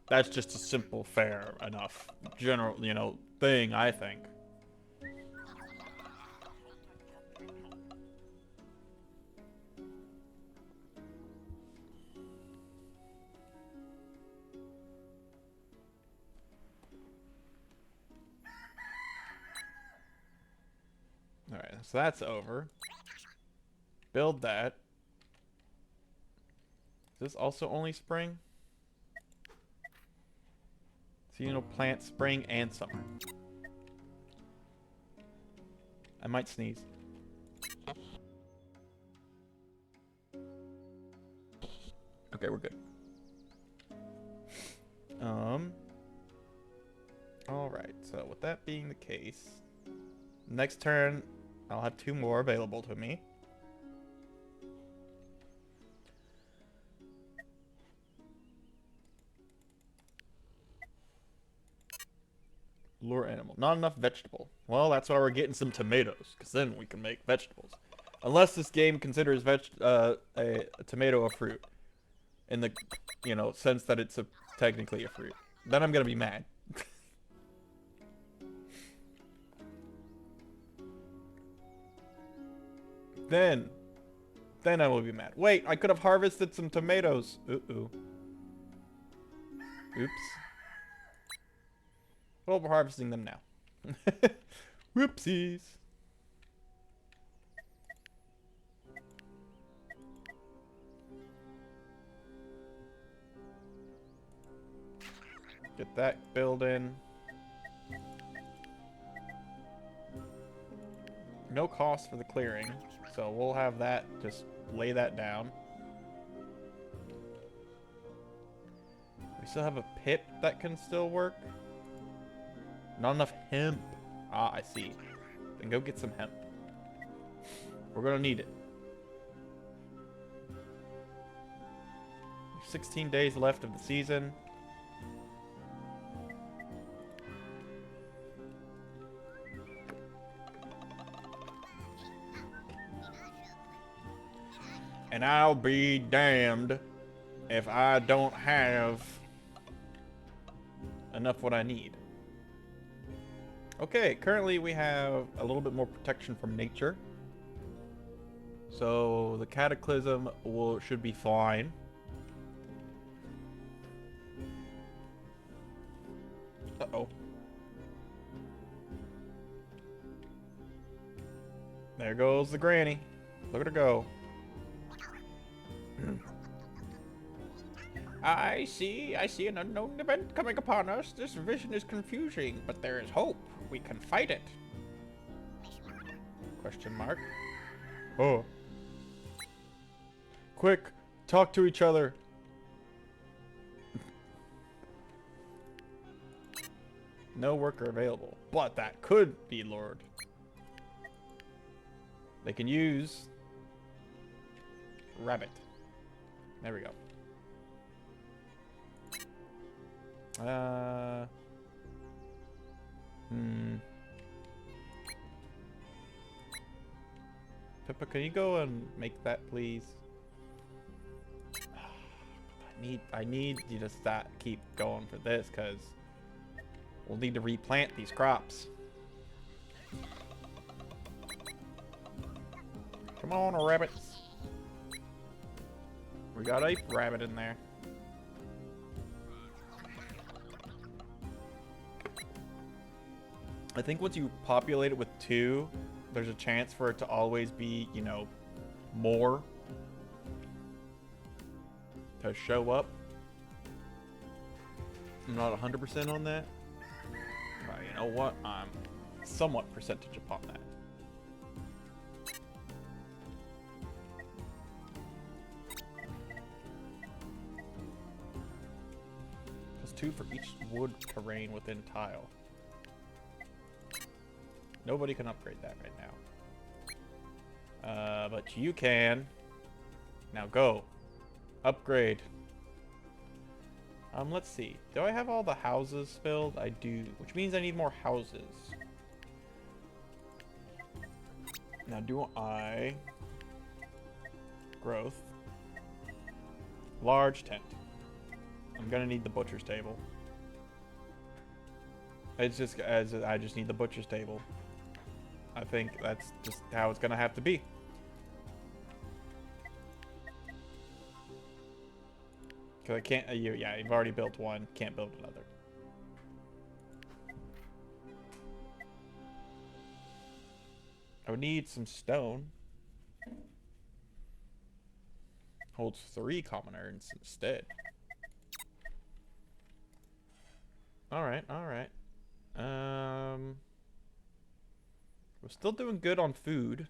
That's just a simple, fair enough, general, thing, I think. Alright, so that's over. Build that. Is this also only spring? Seasonal plant spring and summer. I might sneeze. Okay, we're good. Alright, so with that being the case, next turn I'll have 2 more available to me. Lure animal. Not enough vegetable. Well, that's why we're getting some tomatoes, because then we can make vegetables. Unless this game considers a tomato a fruit. In the, sense that it's technically a fruit. Then I'm gonna be mad. Then I will be mad. Wait, I could have harvested some tomatoes. Oops. Well, we're harvesting them now. Whoopsies. Get that building. No cost for the clearing, so we'll have that. Just lay that down. We still have a pit that can still work. Not enough hemp. Ah, I see. Then go get some hemp. We're gonna need it. 16 days left of the season. And I'll be damned if I don't have enough what I need. Okay, currently we have a little bit more protection from nature. So the cataclysm should be fine. Uh-oh. There goes the granny. Look at her go. I see an unknown event coming upon us. This vision is confusing, but there is hope. We can fight it. Question mark. Oh. Quick, talk to each other. No worker available, but that could be lured. They can use rabbit. There we go. Pippa, can you go and make that, please? I need you to keep going for this, because we'll need to replant these crops. Come on, rabbits. We got a rabbit in there. I think once you populate it with 2, there's a chance for it to always be, more to show up. I'm not 100% on that. But you know what? I'm somewhat percentage upon that. +2 for each wood terrain within tile. Nobody can upgrade that right now. But you can. Now go. Upgrade. Let's see. Do I have all the houses filled? I do, which means I need more houses. Now do I... Growth. Large tent. I'm gonna need the butcher's table. It's just I just need the butcher's table. I think that's just how it's gonna have to be. Cause I can't. Yeah, you've already built one. Can't build another. I would need some stone. holds 3 common urns instead. Alright, alright. We're still doing good on food,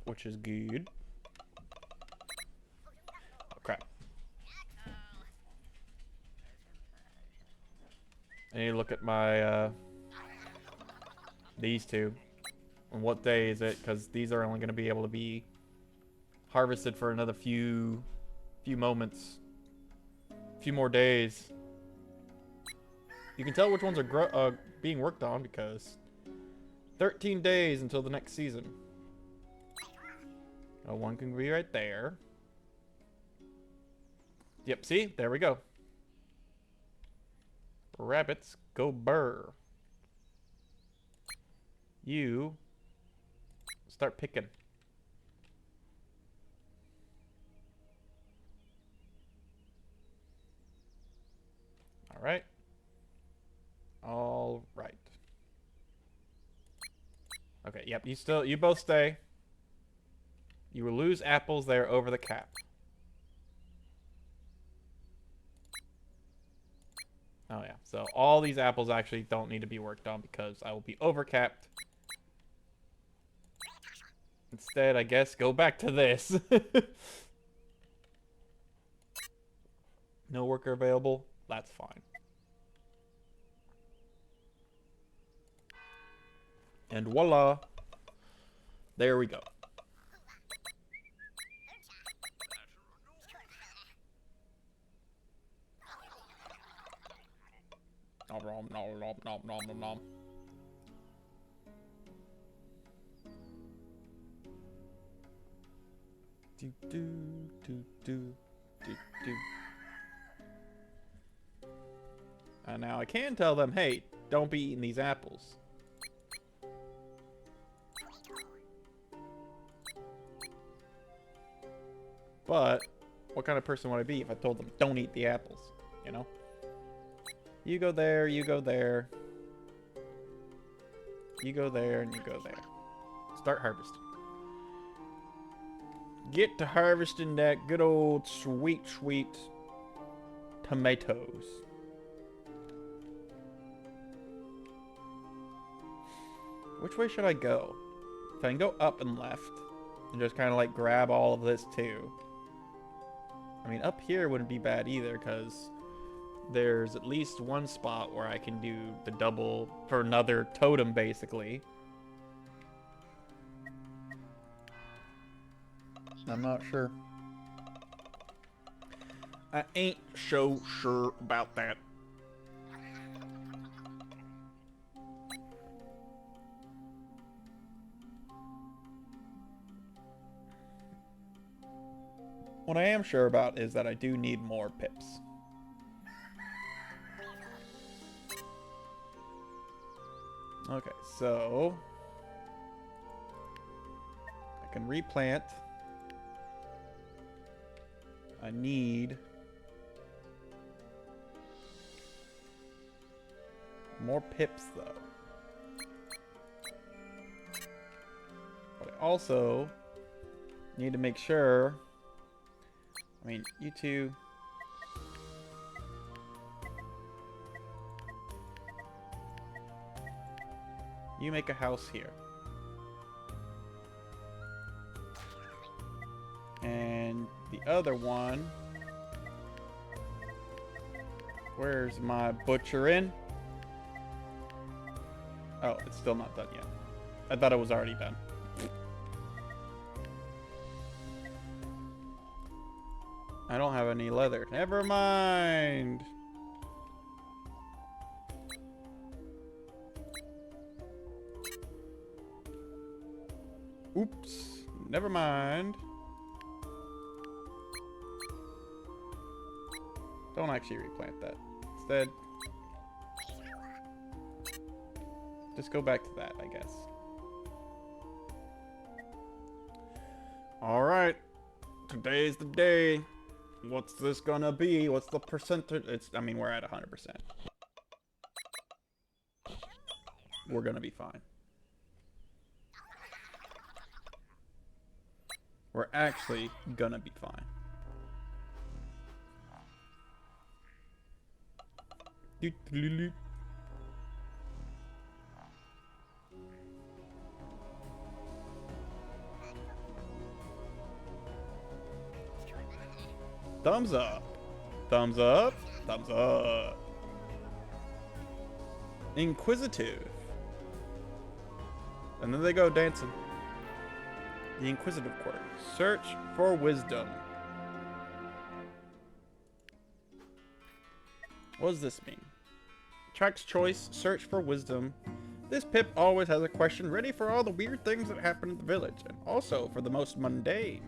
which is good. Oh, crap. I need to look at my, these two. And what day is it? Because these are only going to be able to be harvested for another few moments. Few more days. You can tell which ones are being worked on because 13 days until the next season. Oh, one can be right there. Yep, see? There we go. Rabbits go burr. You start picking. Alright. Alright. Okay, yep, you both stay. You will lose apples there over the cap. Oh yeah, so all these apples actually don't need to be worked on because I will be overcapped. Instead, I guess, go back to this. No worker available? That's fine. And voila! There we go. Nom nom nom nom nom nom nom. Do do do do do do. And now I can tell them, hey, don't be eating these apples. But what kind of person would I be if I told them don't eat the apples, you know? You go there, you go there. You go there, and you go there. Start harvesting. Get to harvesting that good old sweet, sweet tomatoes. Which way should I go? If I can go up and left, and just kind of like grab all of this too. I mean, up here wouldn't be bad either, because there's at least one spot where I can do the double for another totem, basically. I'm not sure. I ain't so sure about that. What I am sure about is that I do need more pips. Okay, so I can replant. I need more pips though. But I also need to make sure, I mean, you two, you make a house here. And the other one, where's my butcher in? Oh, it's still not done yet. I thought it was already done. I don't have any leather. Never mind. Oops. Never mind. Don't actually replant that. Instead, just go back to that, I guess. Alright. Today's the day. What's this gonna be? What's the percentage? I mean, we're at 100%. We're gonna be fine. we're actually gonna be fine. Thumbs up. Thumbs up. Thumbs up. Inquisitive. And then they go dancing. The inquisitive quirk. Search for wisdom. What does this mean? Track's choice. Search for wisdom. This Pip always has a question ready for all the weird things that happen in the village. And also for the most mundane.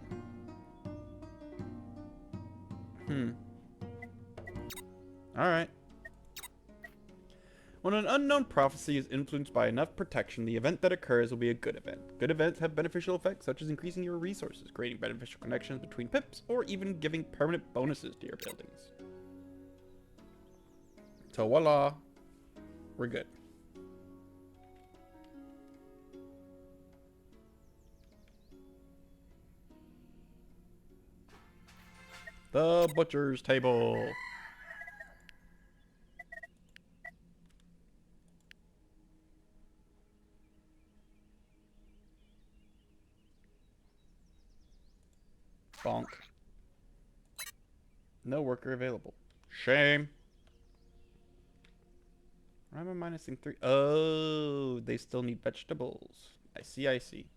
Alright. When an unknown prophecy is influenced by enough protection, the event that occurs will be a good event. Good events have beneficial effects such as increasing your resources, creating beneficial connections between pips, or even giving permanent bonuses to your buildings. So voila, we're good. The butcher's table. Bonk. No worker available. Shame. Why am I minusing 3? Oh, they still need vegetables. I see, I see.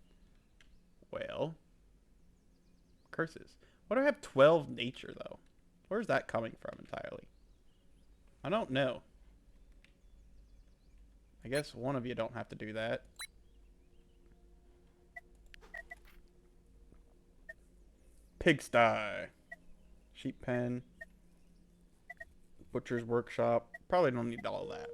Well. Curses. Why do I have 12 nature, though? Where's that coming from entirely? I don't know. I guess one of you don't have to do that. Pigsty. Sheep pen. Butcher's workshop. Probably don't need all that.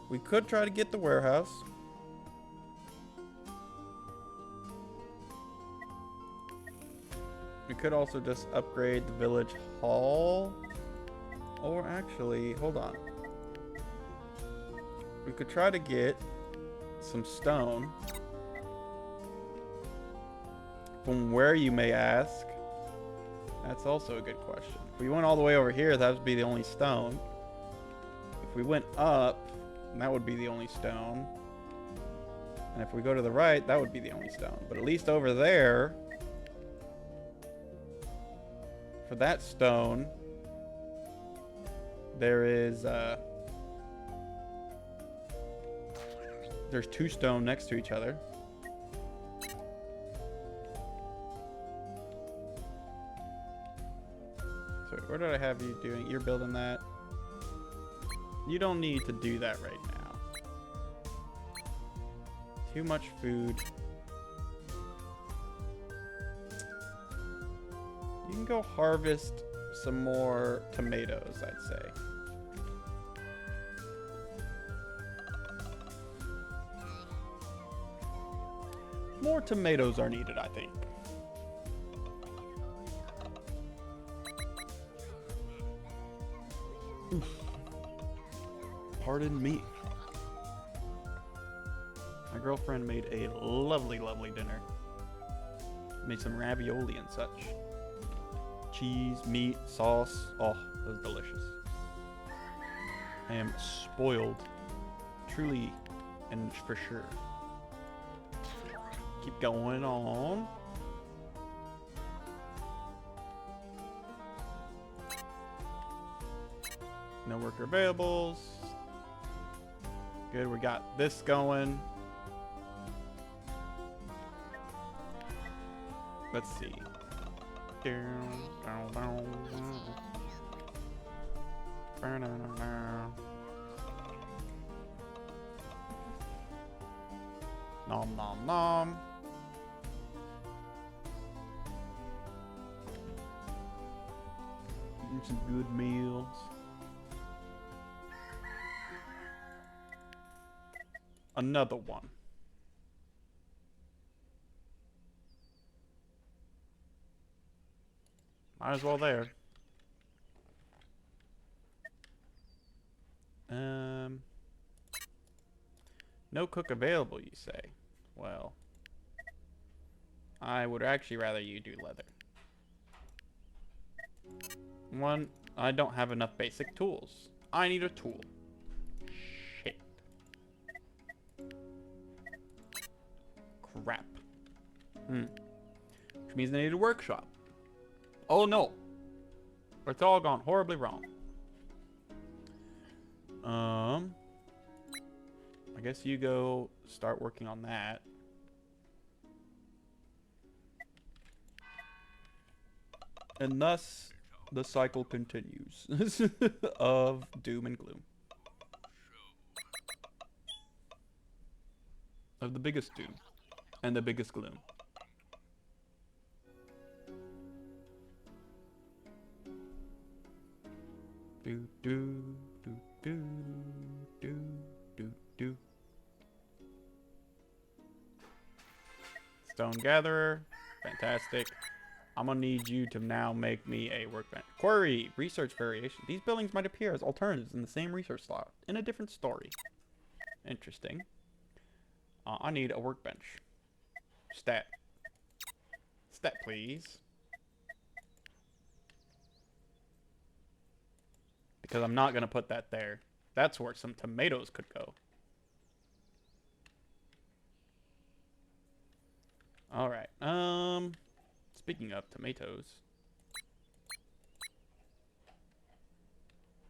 We could try to get the warehouse. We could also just upgrade the village hall. Or actually, hold on. We could try to get some stone. From where, you may ask? That's also a good question. If we went all the way over here, that would be the only stone. If we went up, that would be the only stone. And if we go to the right, that would be the only stone. But at least over there, for that stone, there is, there's 2 stone next to each other. So where did I have you doing? You're building that. You don't need to do that right now. Too much food. You can go harvest some more tomatoes, I'd say. More tomatoes are needed, I think. Oof. Pardon me. My girlfriend made a lovely, lovely dinner. Made some ravioli and such. Cheese, meat, sauce. Oh, it was delicious. I am spoiled. Truly and for sure. Keep going on. No worker availables. Good, we got this going. Let's see. Nom nom nom. Eating some good meals. Another one. Might as well there. No cook available, you say? Well, I would actually rather you do leather. One, I don't have enough basic tools. I need a tool. Shit. Crap. Which means I need a workshop. Oh no. It's all gone horribly wrong. I guess you go start working on that. And thus, the cycle continues of doom and gloom. Of the biggest doom and the biggest gloom. Do do do do do do do. Stone gatherer, fantastic. I'm gonna need you to now make me a workbench. Query, research variation. These buildings might appear as alternatives in the same research slot in a different story. Interesting. I need a workbench. Stat. Stat, please. Because I'm not gonna put that there. That's where some tomatoes could go. Alright, speaking of tomatoes,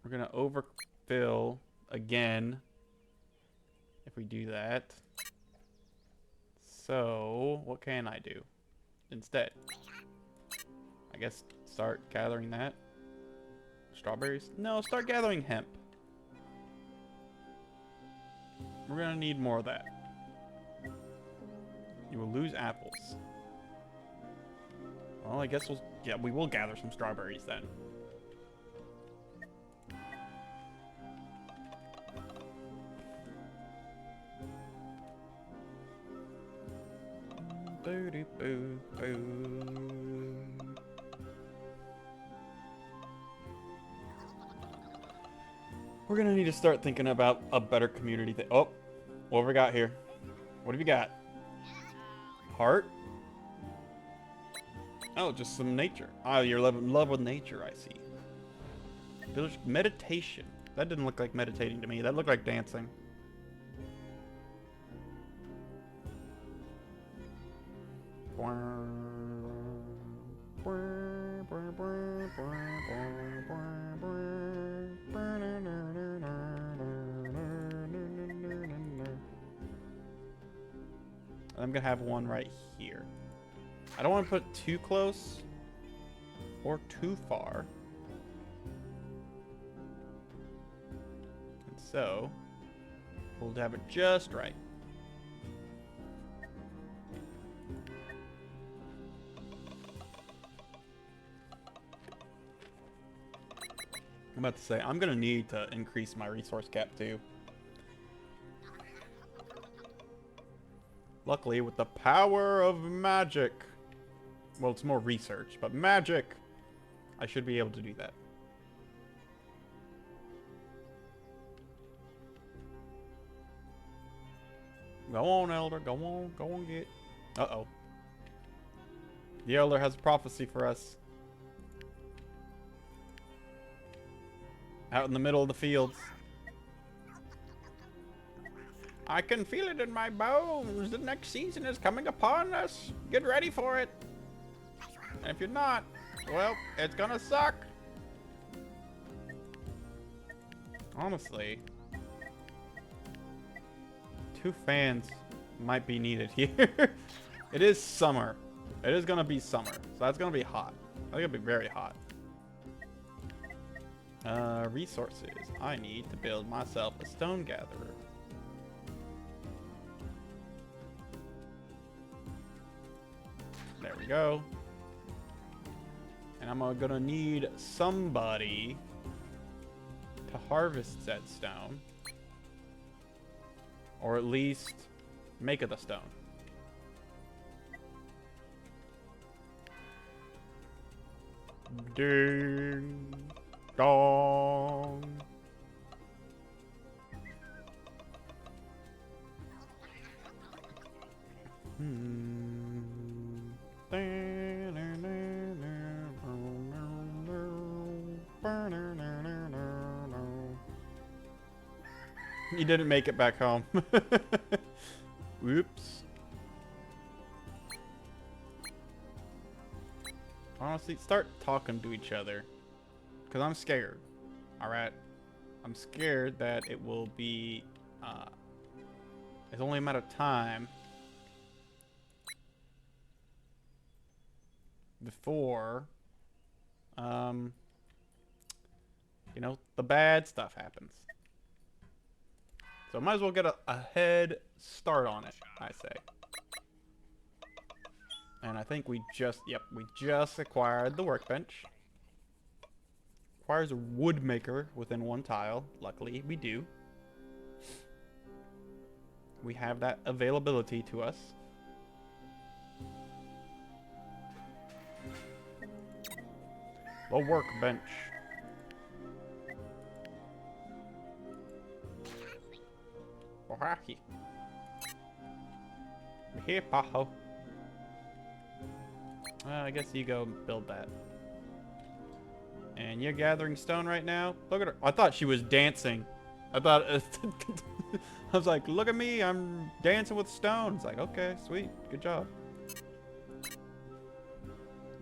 we're gonna overfill again if we do that. So, what can I do instead? I guess start gathering that. Strawberries? No, start gathering hemp. We're gonna need more of that. You will lose apples. Well, I guess we will gather some strawberries then. We're gonna need to start thinking about a better community thing. Oh, what have we got here? What have you got? Heart? Oh, just some nature. Oh, you're in love with nature, I see. Village meditation. That didn't look like meditating to me. That looked like dancing. I'm gonna have one right here. I don't want to put too close or too far. And so, we'll have it just right. I'm about to say, I'm gonna need to increase my resource cap too. Luckily, with the power of magic, well, it's more research, but magic, I should be able to do that. Go on, Elder. Go on. Go on, get. Uh-oh. The Elder has a prophecy for us. Out in the middle of the fields. I can feel it in my bones. The next season is coming upon us. Get ready for it. And if you're not, well, it's gonna suck. Honestly, 2 fans might be needed here. It is summer. It is gonna be summer, so that's gonna be hot. I think it'll be very hot. Resources. I need to build myself a stone gatherer. There we go. And I'm gonna need somebody to harvest said stone. Or at least make it the stone. Ding dong. You didn't make it back home. Whoops. Honestly, start talking to each other. Because I'm scared. Alright? I'm scared that it will be... it's only a matter of time before... you know, the bad stuff happens. So might as well get a head start on it, I say. And I think we just acquired the workbench. Requires a wood maker within one tile. Luckily, we do. We have that availability to us. The workbench. Wahahi. Here, Paho. I guess you go build that. And you're gathering stone right now? Look at her. I thought she was dancing. I thought... I was like, look at me. I'm dancing with stone. It's like, okay, sweet. Good job.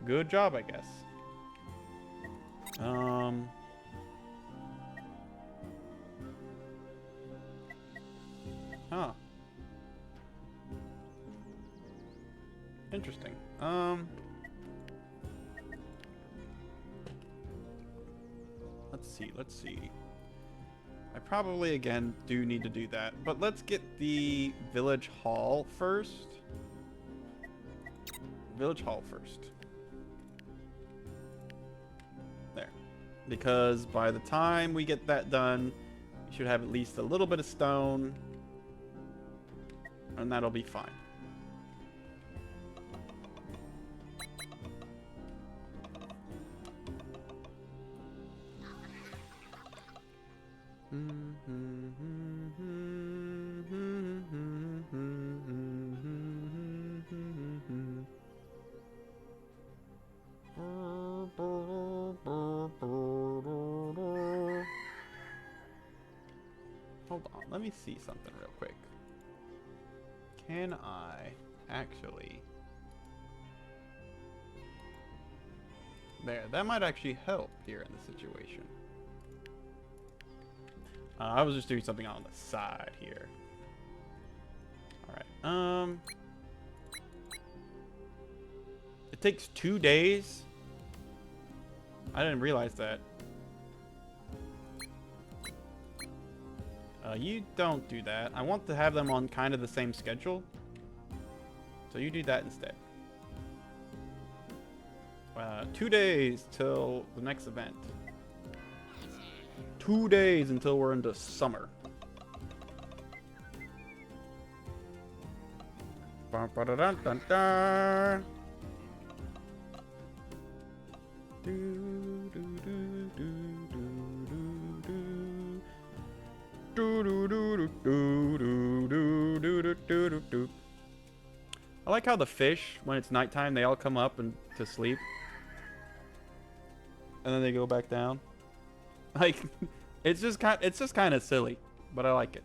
Good job, I guess. Huh. Interesting. Let's see. I probably, again, do need to do that. But let's get the village hall first. Village hall first. There. Because by the time we get that done, we should have at least a little bit of stone. And that'll be fine. Hold on, let me see something real quick. Can I actually... There, that might actually help here in the situation. I was just doing something on the side here. Alright, it takes 2 days? I didn't realize that. You don't do that. I want to have them on kind of the same schedule. So you do that instead. 2 days till the next event. 2 days until we're into summer. Dun, dun, dun, dun, dun. Do, do, do, do, do, do. Do, do, do, do, do, do, do, do, do, do, do. I like how the fish, when it's nighttime, they all come up and to sleep. And then they go back down. Like, it's just kind of silly, but I like it.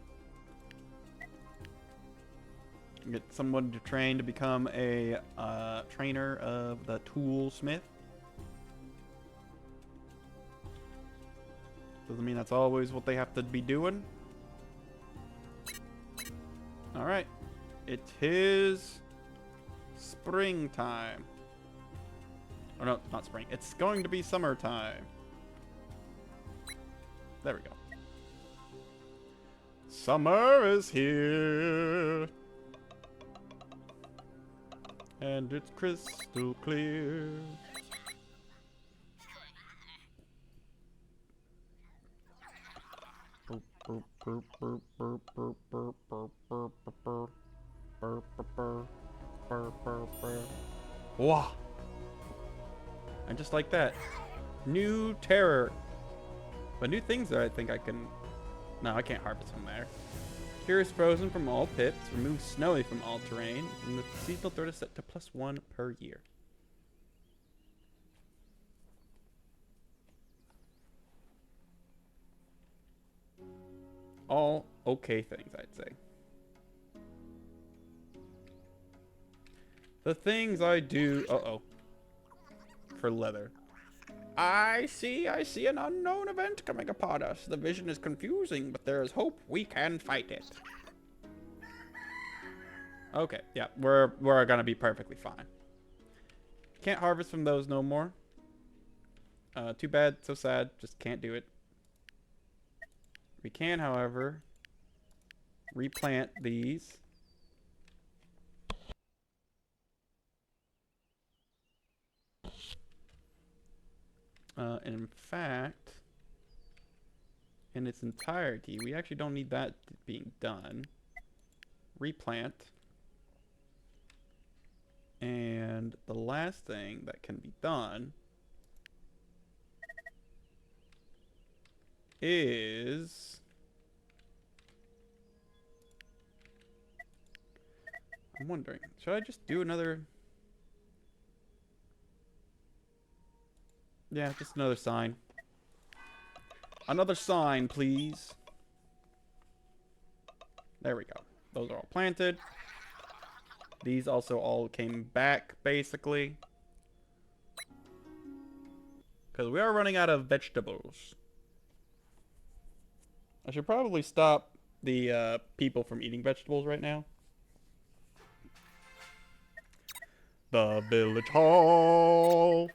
Get someone to train to become a trainer of the toolsmith. Doesn't mean that's always what they have to be doing. Alright. It is springtime. Oh no, not spring. It's going to be summertime. There we go. Summer is here. And it's crystal clear. Wow. And just like that, new terror. But new things that I think I can... No, I can't harvest from there. Cure is frozen from all pits. Remove snowy from all terrain. And the seasonal threat is set to +1 per year. All okay things, I'd say. The things I do... Uh-oh. For leather. I see an unknown event coming upon us. The vision is confusing, but there is hope. We can fight it. Okay, yeah, we're gonna be perfectly fine. Can't harvest from those no more. Too bad, so sad. Just can't do it. We can, however, replant these. And in fact, in its entirety, we actually don't need that being done. Replant. And the last thing that can be done is... I'm wondering, should I just do another... Yeah, just another sign. Another sign, please. There we go. Those are all planted. These also all came back, basically. Because we are running out of vegetables. I should probably stop the people from eating vegetables right now. The village hall.